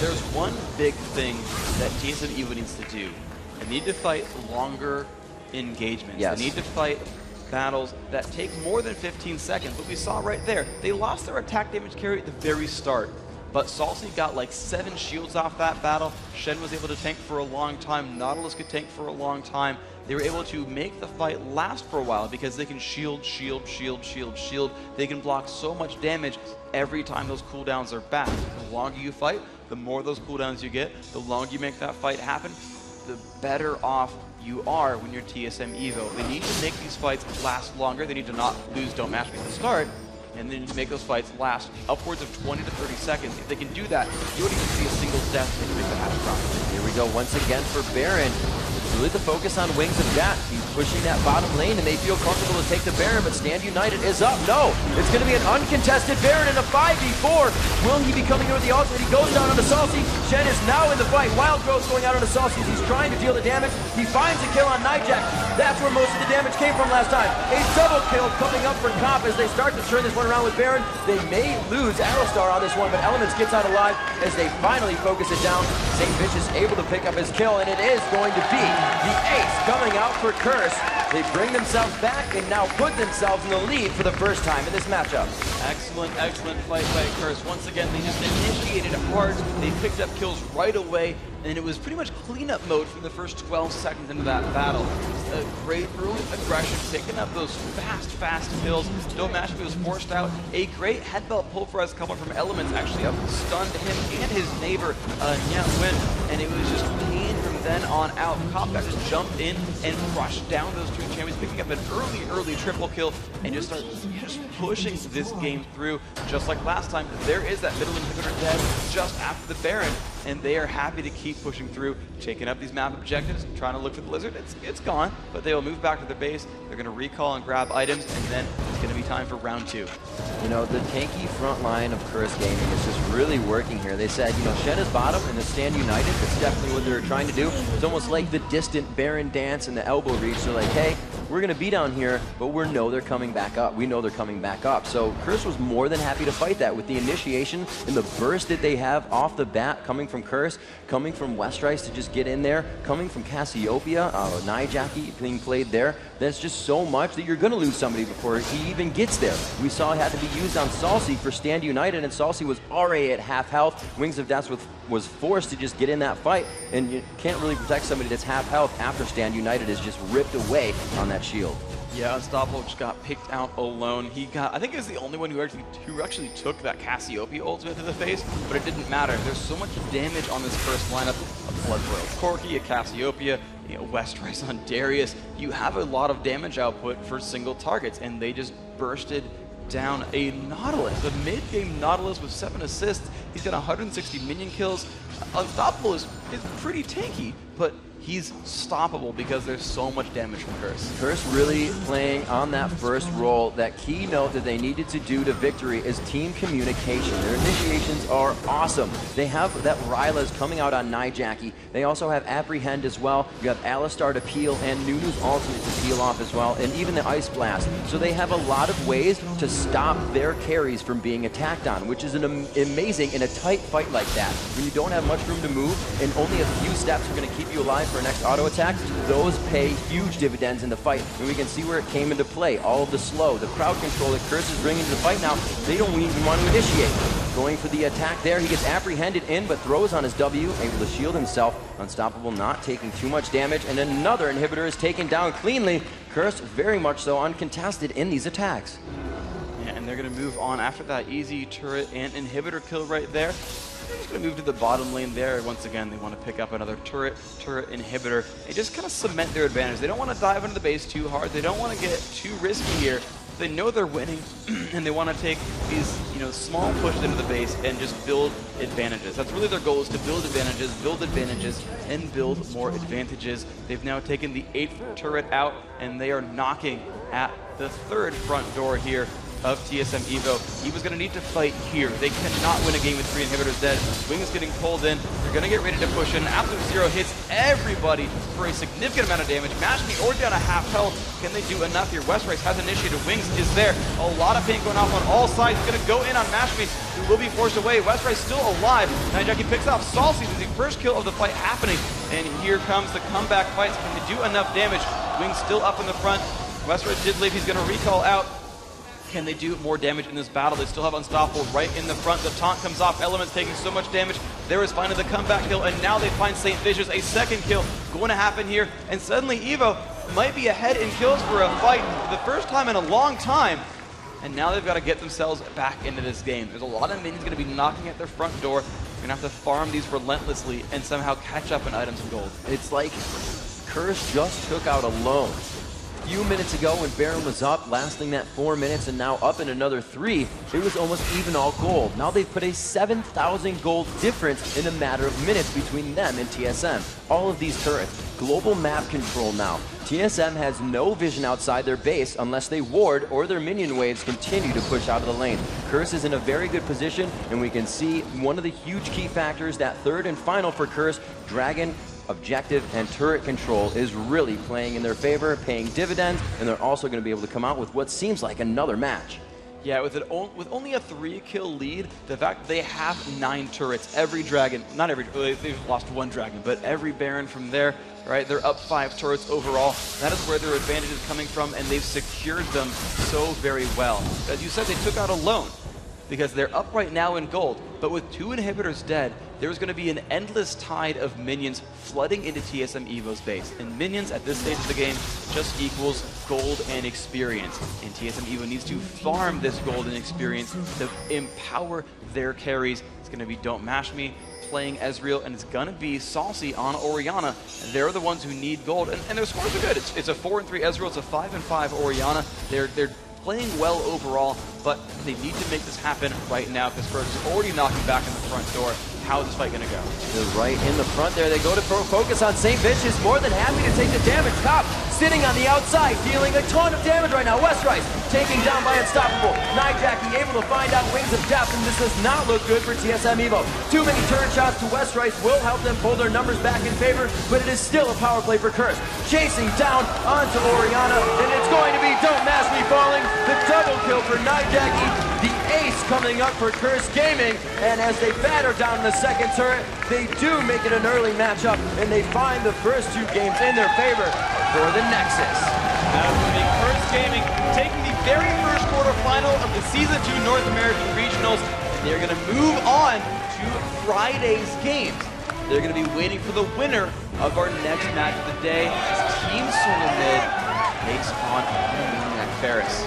There's one big thing that TSM Evo needs to do. They need to fight longer engagements. Yes. They need to fight battles that take more than 15 seconds. But we saw right there, they lost their attack damage carry at the very start. But Salsi got like 7 shields off that battle. Shen was able to tank for a long time. Nautilus could tank for a long time. They were able to make the fight last for a while because they can shield, shield, shield, shield, shield. They can block so much damage every time those cooldowns are back. The longer you fight, the more those cooldowns you get. The longer you make that fight happen, the better off you are when you're TSM Evo. They need to make these fights last longer. They need to not lose Don't Mash Me at the start. And then to make those fights last upwards of 20 to 30 seconds. If they can do that, you wouldn't even see a single death in the catastrophe. Here we go once again for Baron. It's really the focus on Wings of Death. He's pushing that bottom lane, and they feel comfortable to take the Baron, but Stand United is up. No, it's going to be an uncontested Baron in a 5v4. Will he be coming over the ultimate? He goes down on the Salsi. Shen is now in the fight. Wild Growth going out on the Salsi. He's trying to deal the damage. He finds a kill on Nijak. That's where most of the damage came from last time. A double kill coming up for Comp as they start to turn this one around with Baron. They may lose Alistar on this one, but Elements gets out alive as they finally focus it down. St. Vicious able to pick up his kill, and it is going to be the ace coming out for Curse. They bring themselves back and now put themselves in the lead for the first time in this matchup. Excellent, excellent fight by Curse. Once again, they just initiated hard. They picked up kills right away, and it was pretty much cleanup mode from the first 12 seconds into that battle. a great early aggression, picking up those fast kills. Don't Mashpee was forced out. A great headbelt pulverize coming from Elements actually stunned him and his neighbor, Nyat Win, and it was just pain from then on out. Koppak just jumped in and crushed down those two champions, picking up an early triple kill, and just pushing this game through. Just like last time, there is that middle inhibitor dead just after the Baron, and they are happy to keep pushing through, taking up these map objectives, trying to look for the Lizard. It's gone, but they will move back to their base. They're going to recall and grab items, and then it's going to be time for round 2. You know, the tanky front line of Curse Gaming is just really working here. They said, you know, Shen is bottom and the Stand United. That's definitely what they're trying to do. It's almost like the distant Baron dance and the elbow reach. They're like, hey, we're going to be down here, but we know they're coming back up. We know they're coming back up. So Curse was more than happy to fight that with the initiation and the burst that they have off the bat coming from Curse, coming from Westrice to just get in there, coming from Cassiopeia, Nijaki being played there. That's just so much that you're going to lose somebody before he even gets there. We saw it had to be used on Salsi for Stand United, and Salsi was already at half health. Wings of Death was forced to just get in that fight, and you can't really protect somebody that's half health after Stand United is just ripped away on that shield. Yeah, Unstoppable just got picked out alone. I think he was the only one who actually took that Cassiopeia ultimate to the face, but it didn't matter. There's so much damage on this first lineup. A Blood Royal Corki, a Cassiopeia, Westrice on Darius. You have a lot of damage output for single targets, and they just bursted down a Nautilus, a mid-game Nautilus with 7 assists. He's got 160 minion kills. Unstoppable is pretty tanky, but he's stoppable because there's so much damage from Curse. Curse really playing on that first roll. That key note that they needed to do to victory is team communication. Their initiations are awesome. They have that Ryla's coming out on Nijaki. They also have Apprehend as well. You have Alistar to peel and Nunu's ultimate to peel off as well, and even the Ice Blast. So they have a lot of ways to stop their carries from being attacked on, which is amazing in a tight fight like that. When you don't have much room to move and only a few steps are going to keep you alive for next auto attack, those pay huge dividends in the fight. And we can see where it came into play. All of the slow, the crowd control that Curse is bringing to the fight now, they don't even want to initiate. Going for the attack there, he gets apprehended in, but throws on his W, able to shield himself. Unstoppable not taking too much damage, and another inhibitor is taken down cleanly. Curse very much so uncontested in these attacks. Yeah, and they're going to move on after that easy turret and inhibitor kill right there. They're just going to move to the bottom lane there. Once again, they want to pick up another turret inhibitor, and just kind of cement their advantage. They don't want to dive into the base too hard. They don't want to get too risky here. They know they're winning, and they want to take these, small pushes into the base and just build advantages. That's really their goal, is to build advantages, and build more advantages. They've now taken the 8th turret out, and they are knocking at the 3rd front door here of TSM Evo. Evo's going to need to fight here. They cannot win a game with 3 inhibitors dead. Wings getting pulled in. They're going to get ready to push in. Absolute Zero hits everybody for a significant amount of damage. Mashpee already down a half health. Can they do enough here? Westrice has initiated. Wings is there. A lot of pain going off on all sides. He's going to go in on Mashpee, who will be forced away. Westrice still alive. Nijaki picks off Salsi with the first kill of the fight happening. And here comes the comeback fights. Can they do enough damage? Wings still up in the front. Westrice did leave. He's going to recall out. Can they do more damage in this battle? They still have Unstoppable right in the front. The taunt comes off. Elements taking so much damage. There is finally the comeback kill, and now they find St. Vicious. A second kill going to happen here, and suddenly Evo might be ahead in kills for a fight for the first time in a long time. And now they've got to get themselves back into this game. There's a lot of minions going to be knocking at their front door. They're going to have to farm these relentlessly and somehow catch up in items and gold. It's like Curse just took out alone. Few minutes ago when Baron was up, lasting that 4 minutes and now up in another 3, it was almost even all gold. Now they've put a 7,000 gold difference in a matter of minutes between them and TSM. All of these turrets, global map control now. TSM has no vision outside their base unless they ward or their minion waves continue to push out of the lane. Curse is in a very good position, and we can see one of the huge key factors, that 3rd and final for Curse, Dragon, objective, and turret control is really playing in their favor, paying dividends, and they're also going to be able to come out with what seems like another match. Yeah, with only a 3-kill lead, the fact that they have 9 turrets, every dragon, not every, they've lost 1 dragon, but every Baron from there, right, they're up 5 turrets overall. That is where their advantage is coming from, and they've secured them so very well. As you said, they took out alone. because they're up right now in gold, but with 2 inhibitors dead, there's going to be an endless tide of minions flooding into TSM Evo's base. And minions at this stage of the game just equals gold and experience. And TSM Evo needs to farm this gold and experience to empower their carries. It's going to be Don't Mash Me playing Ezreal, and it's going to be Saucy on Orianna. They're the ones who need gold, and their scores are good. It's a 4-3 Ezreal, it's a 5-5 Orianna. They're playing well overall, but they need to make this happen right now because Curtis is already knocking back in the front door. How is this fight going to go? They're right in the front there. They go to focus on St. Vicious. More than happy to take the damage. Top sitting on the outside, dealing a ton of damage right now. Westrice taking down by Unstoppable. Nijaki able to find out Wings of Death, and this does not look good for TSM Evo. Too many turn shots to Westrice will help them pull their numbers back in favor, but it is still a power play for Curse. Chasing down onto Orianna, and it's going to be Don't Mash Me falling. The double kill for Nijaki. The ace coming up for Curse Gaming, and as they batter down the second turret, they do make it an early matchup, and they find the first 2 games in their favor for the Nexus. That's going to be Curse Gaming taking the very first quarterfinal of the Season 2 North American Regionals, and they're going to move on to Friday's games. They're going to be waiting for the winner of our next match of the day as Team Solomid takes on Maniac Ferris.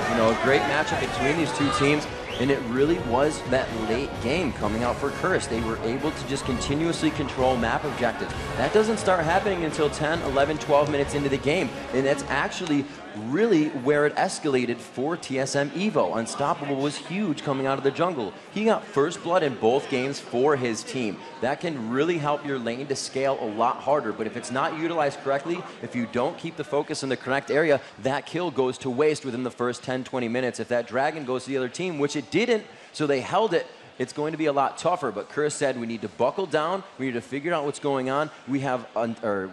You know, a great matchup between these 2 teams, and it really was that late game coming out for Curse. They were able to just continuously control map objectives. That doesn't start happening until 10, 11, 12 minutes into the game, and that's actually really where it escalated for TSM Evo. Unstoppable was huge coming out of the jungle. He got first blood in both games for his team. That can really help your lane to scale a lot harder, but if it's not utilized correctly, if you don't keep the focus in the correct area, that kill goes to waste within the first 10, 20 minutes. If that dragon goes to the other team, which it didn't, so they held it, it's going to be a lot tougher. But Curse said we need to buckle down. We need to figure out what's going on. We have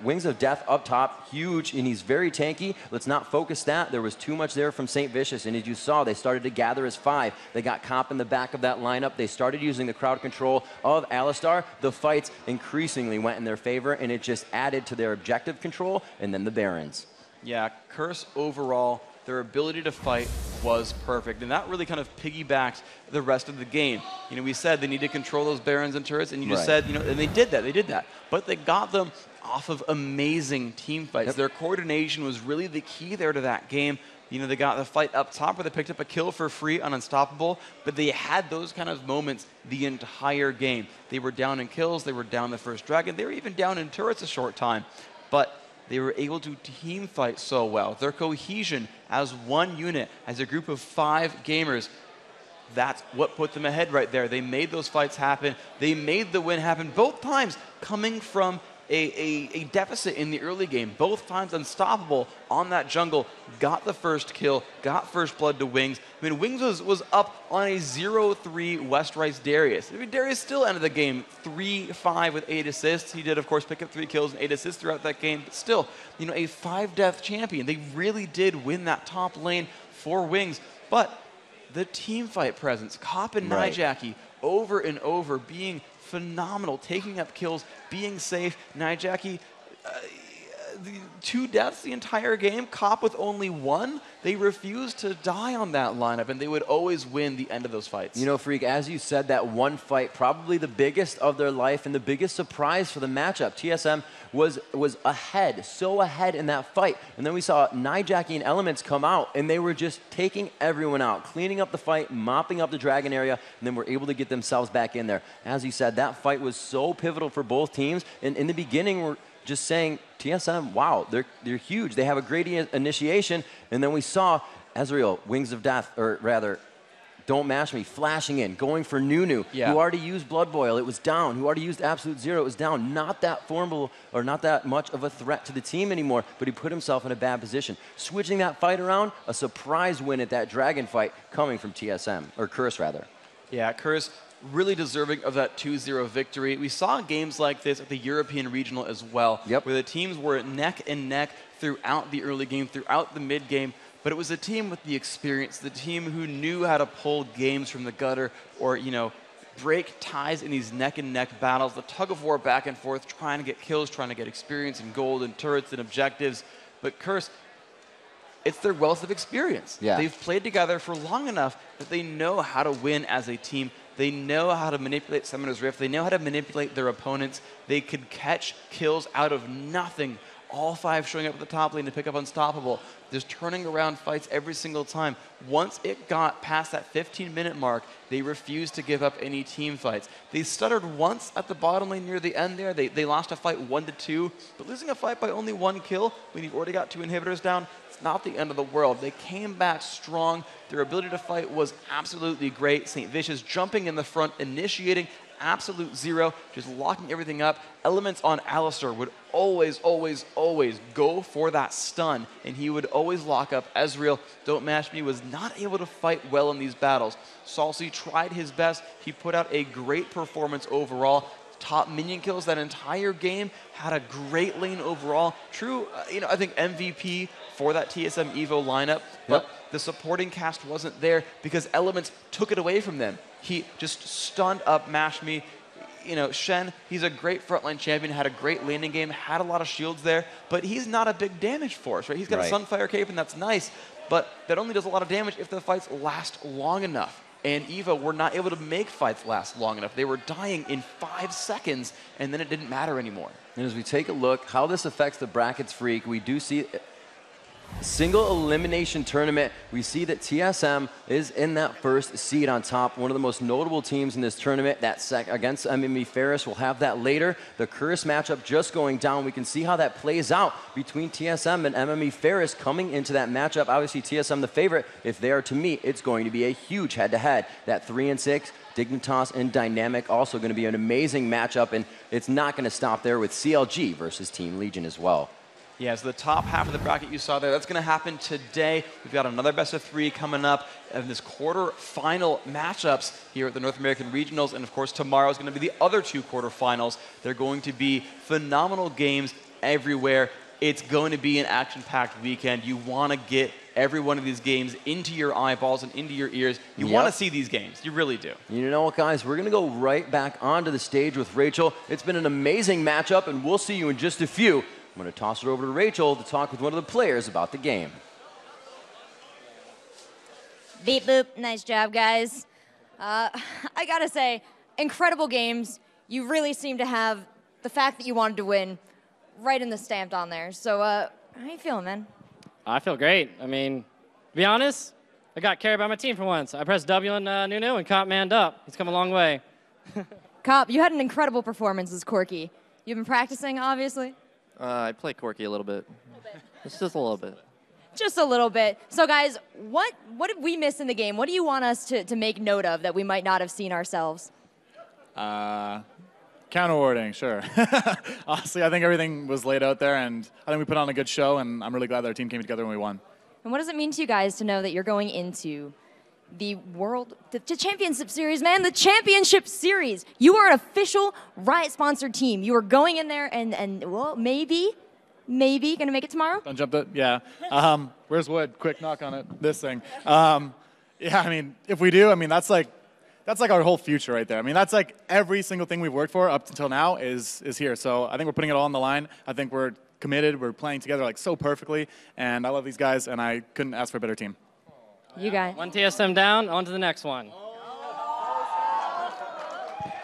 Wings of Death up top, huge, and he's very tanky. Let's not focus that. There was too much there from St. Vicious, and as you saw, they started to gather as 5. They got Comp in the back of that lineup. They started using the crowd control of Alistar. The fights increasingly went in their favor, and it just added to their objective control, and then the Barons. Yeah, Curse overall, their ability to fight was perfect, and that really kind of piggybacked the rest of the game. You know, we said they need to control those Barons and turrets, and you just said, you know, and they did that. But they got them off of amazing team fights. Their coordination was really the key there to that game. You know, they got the fight up top where they picked up a kill for free on Unstoppable, but they had those kind of moments the entire game. They were down in kills, they were down the first dragon, they were even down in turrets a short time. But they were able to team fight so well. Their cohesion as one unit, as a group of 5 gamers, that's what put them ahead right there. They made those fights happen. They made the win happen both times coming from a deficit in the early game. Both times Unstoppable on that jungle got the first kill, got first blood to Wings. I mean, Wings was up on a 0-3 Westrice Darius. I mean, Darius still ended the game 3-5 with 8 assists. He did, of course, pick up 3 kills and 8 assists throughout that game, but still, you know, a 5-death champion. They really did win that top lane for Wings, but the team fight presence, Cop and Nijaki over and over being phenomenal, taking up kills, being safe. Nijaki, 2 deaths the entire game, Cop with only 1. They refused to die on that lineup, and they would always win the end of those fights. You know, Freak, as you said, that one fight, probably the biggest of their life and the biggest surprise for the matchup. TSM was ahead, so ahead in that fight. And then we saw Nijaki and Elements come out, and they were just taking everyone out, cleaning up the fight, mopping up the dragon area, and then were able to get themselves back in there. As you said, that fight was so pivotal for both teams. And in the beginning, we're just saying, TSM, wow, they're huge. They have a great initiation. And then we saw Ezreal, Wings of Death, or rather, Don't Mash Me, flashing in, going for Nunu, who already used Blood Boil, it was down, who already used Absolute Zero, it was down. Not that formidable, or not that much of a threat to the team anymore, but he put himself in a bad position. Switching that fight around, a surprise win at that dragon fight coming from TSM, or Curse rather. Yeah, Curse really deserving of that 2-0 victory. We saw games like this at the European Regional as well, where the teams were neck and neck throughout the early game, throughout the mid game, but it was a team with the experience, the team who knew how to pull games from the gutter or, you know, break ties in these neck and neck battles, the tug of war back and forth, trying to get kills, trying to get experience and gold and turrets and objectives. But Curse, It's their wealth of experience. Yeah. They've played together for long enough that they know how to win as a team. They know how to manipulate Summoner's Rift. They know how to manipulate their opponents. They could catch kills out of nothing. All 5 showing up at the top lane to pick up Unstoppable. Just turning around fights every single time. Once it got past that 15-minute mark, they refused to give up any team fights. They stuttered once at the bottom lane near the end there. They lost a fight 1-2, but losing a fight by only 1 kill when you've already got 2 inhibitors down, it's not the end of the world. They came back strong. Their ability to fight was absolutely great. St. Vicious jumping in the front, initiating absolute zero, just locking everything up. Elements on Alistar would always, always, always go for that stun, and he would always lock up Ezreal. Don't Mash Me was not able to fight well in these battles. Salsi tried his best. He put out a great performance overall. Top minion kills that entire game, had a great lane overall. True, I think MVP for that TSM Evo lineup, but the supporting cast wasn't there because Elements took it away from them. He just stunned up Mash Me. Shen, he's a great frontline champion, had a great laning game, had a lot of shields there, but he's not a big damage force, right? He's got a Sunfire Cape, and that's nice, but that only does a lot of damage if the fights last long enough. And EVO were not able to make fights last long enough. They were dying in 5 seconds, and then it didn't matter anymore. And as we take a look how this affects the brackets freak, we do see single elimination tournament. We see that TSM is in that first seed on top, one of the most notable teams in this tournament. That against MME Ferris, we'll have that later. The Curse matchup just going down. We can see how that plays out between TSM and MME Ferris coming into that matchup. Obviously, TSM the favorite. If they are to meet, it's going to be a huge head-to-head. That 3-6. Dignitas and Dynamic also going to be an amazing matchup, and it's not going to stop there with CLG versus Team Legion as well. Yeah, so the top half of the bracket you saw there, that's going to happen today. We've got another best of 3 coming up in this quarter-final matchups here at the North American Regionals. And, of course, tomorrow is going to be the other 2 quarterfinals. They're going to be phenomenal games everywhere. It's going to be an action-packed weekend. You want to get every one of these games into your eyeballs and into your ears. You want to see these games. You really do. You know what, guys? We're going to go right back onto the stage with Rachel. It's been an amazing matchup, and we'll see you in just a few. I'm going to toss it over to Rachel to talk with one of the players about the game. Beep boop. Nice job, guys. I got to say, incredible games. You really seem to have the fact that you wanted to win right in the stamped on there. So, how you feeling, man? I feel great. I mean, to be honest, I got carried by my team for once. I pressed W on Nunu and Cop manned up. He's come a long way. Cop, you had an incredible performance as Corki. You've been practicing, obviously? I play Corki a little bit. It's just a little bit. Just a little bit. So, guys, what did we miss in the game? What do you want us to make note of that we might not have seen ourselves? Counter-warding, sure. Honestly, I think everything was laid out there, and I think we put on a good show, and I'm really glad that our team came together and we won. And what does it mean to you guys to know that you're going into the Championship Series, man? The Championship Series. You are an official Riot-sponsored team. You are going in there and well, maybe going to make it tomorrow? Don't jump it, yeah. Where's Wood? Quick knock on it. This thing. Yeah, I mean, if we do, I mean, that's like our whole future right there. I mean, that's like every single thing we've worked for up until now is here. So I think we're putting it all on the line. I think we're committed. We're playing together like so perfectly, and I love these guys, and I couldn't ask for a better team. You guys. One TSM down, on to the next one.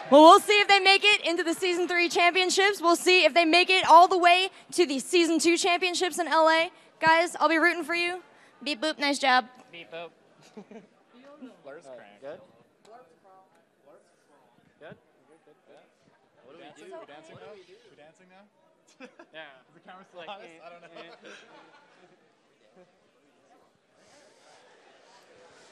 Well, we'll see if they make it into the Season 3 championships. We'll see if they make it all the way to the Season 2 championships in LA. Guys, I'll be rooting for you. Beep boop, nice job. Beep boop. Blur's crank. Good. Good? What are we dancing? We dancing now? We dancing now? Yeah. Is the camera still on us? I don't know.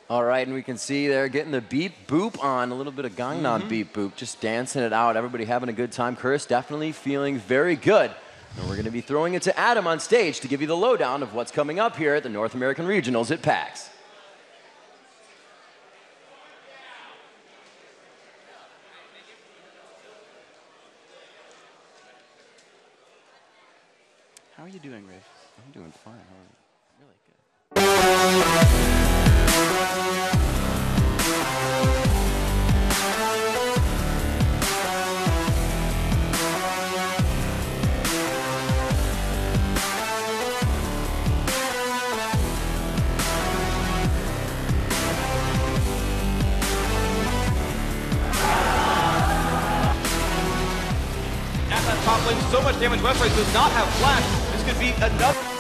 All right, and we can see they're getting the beep boop on, a little bit of Gangnam beep boop, just dancing it out. Everybody having a good time. Chris definitely feeling very good. And we're going to be throwing it to Adam on stage to give you the lowdown of what's coming up here at the North American Regionals at PAX. How are you doing, Rafe? I'm doing fine. How are you? Really good. damage. Westrice does not have flash. This could be another.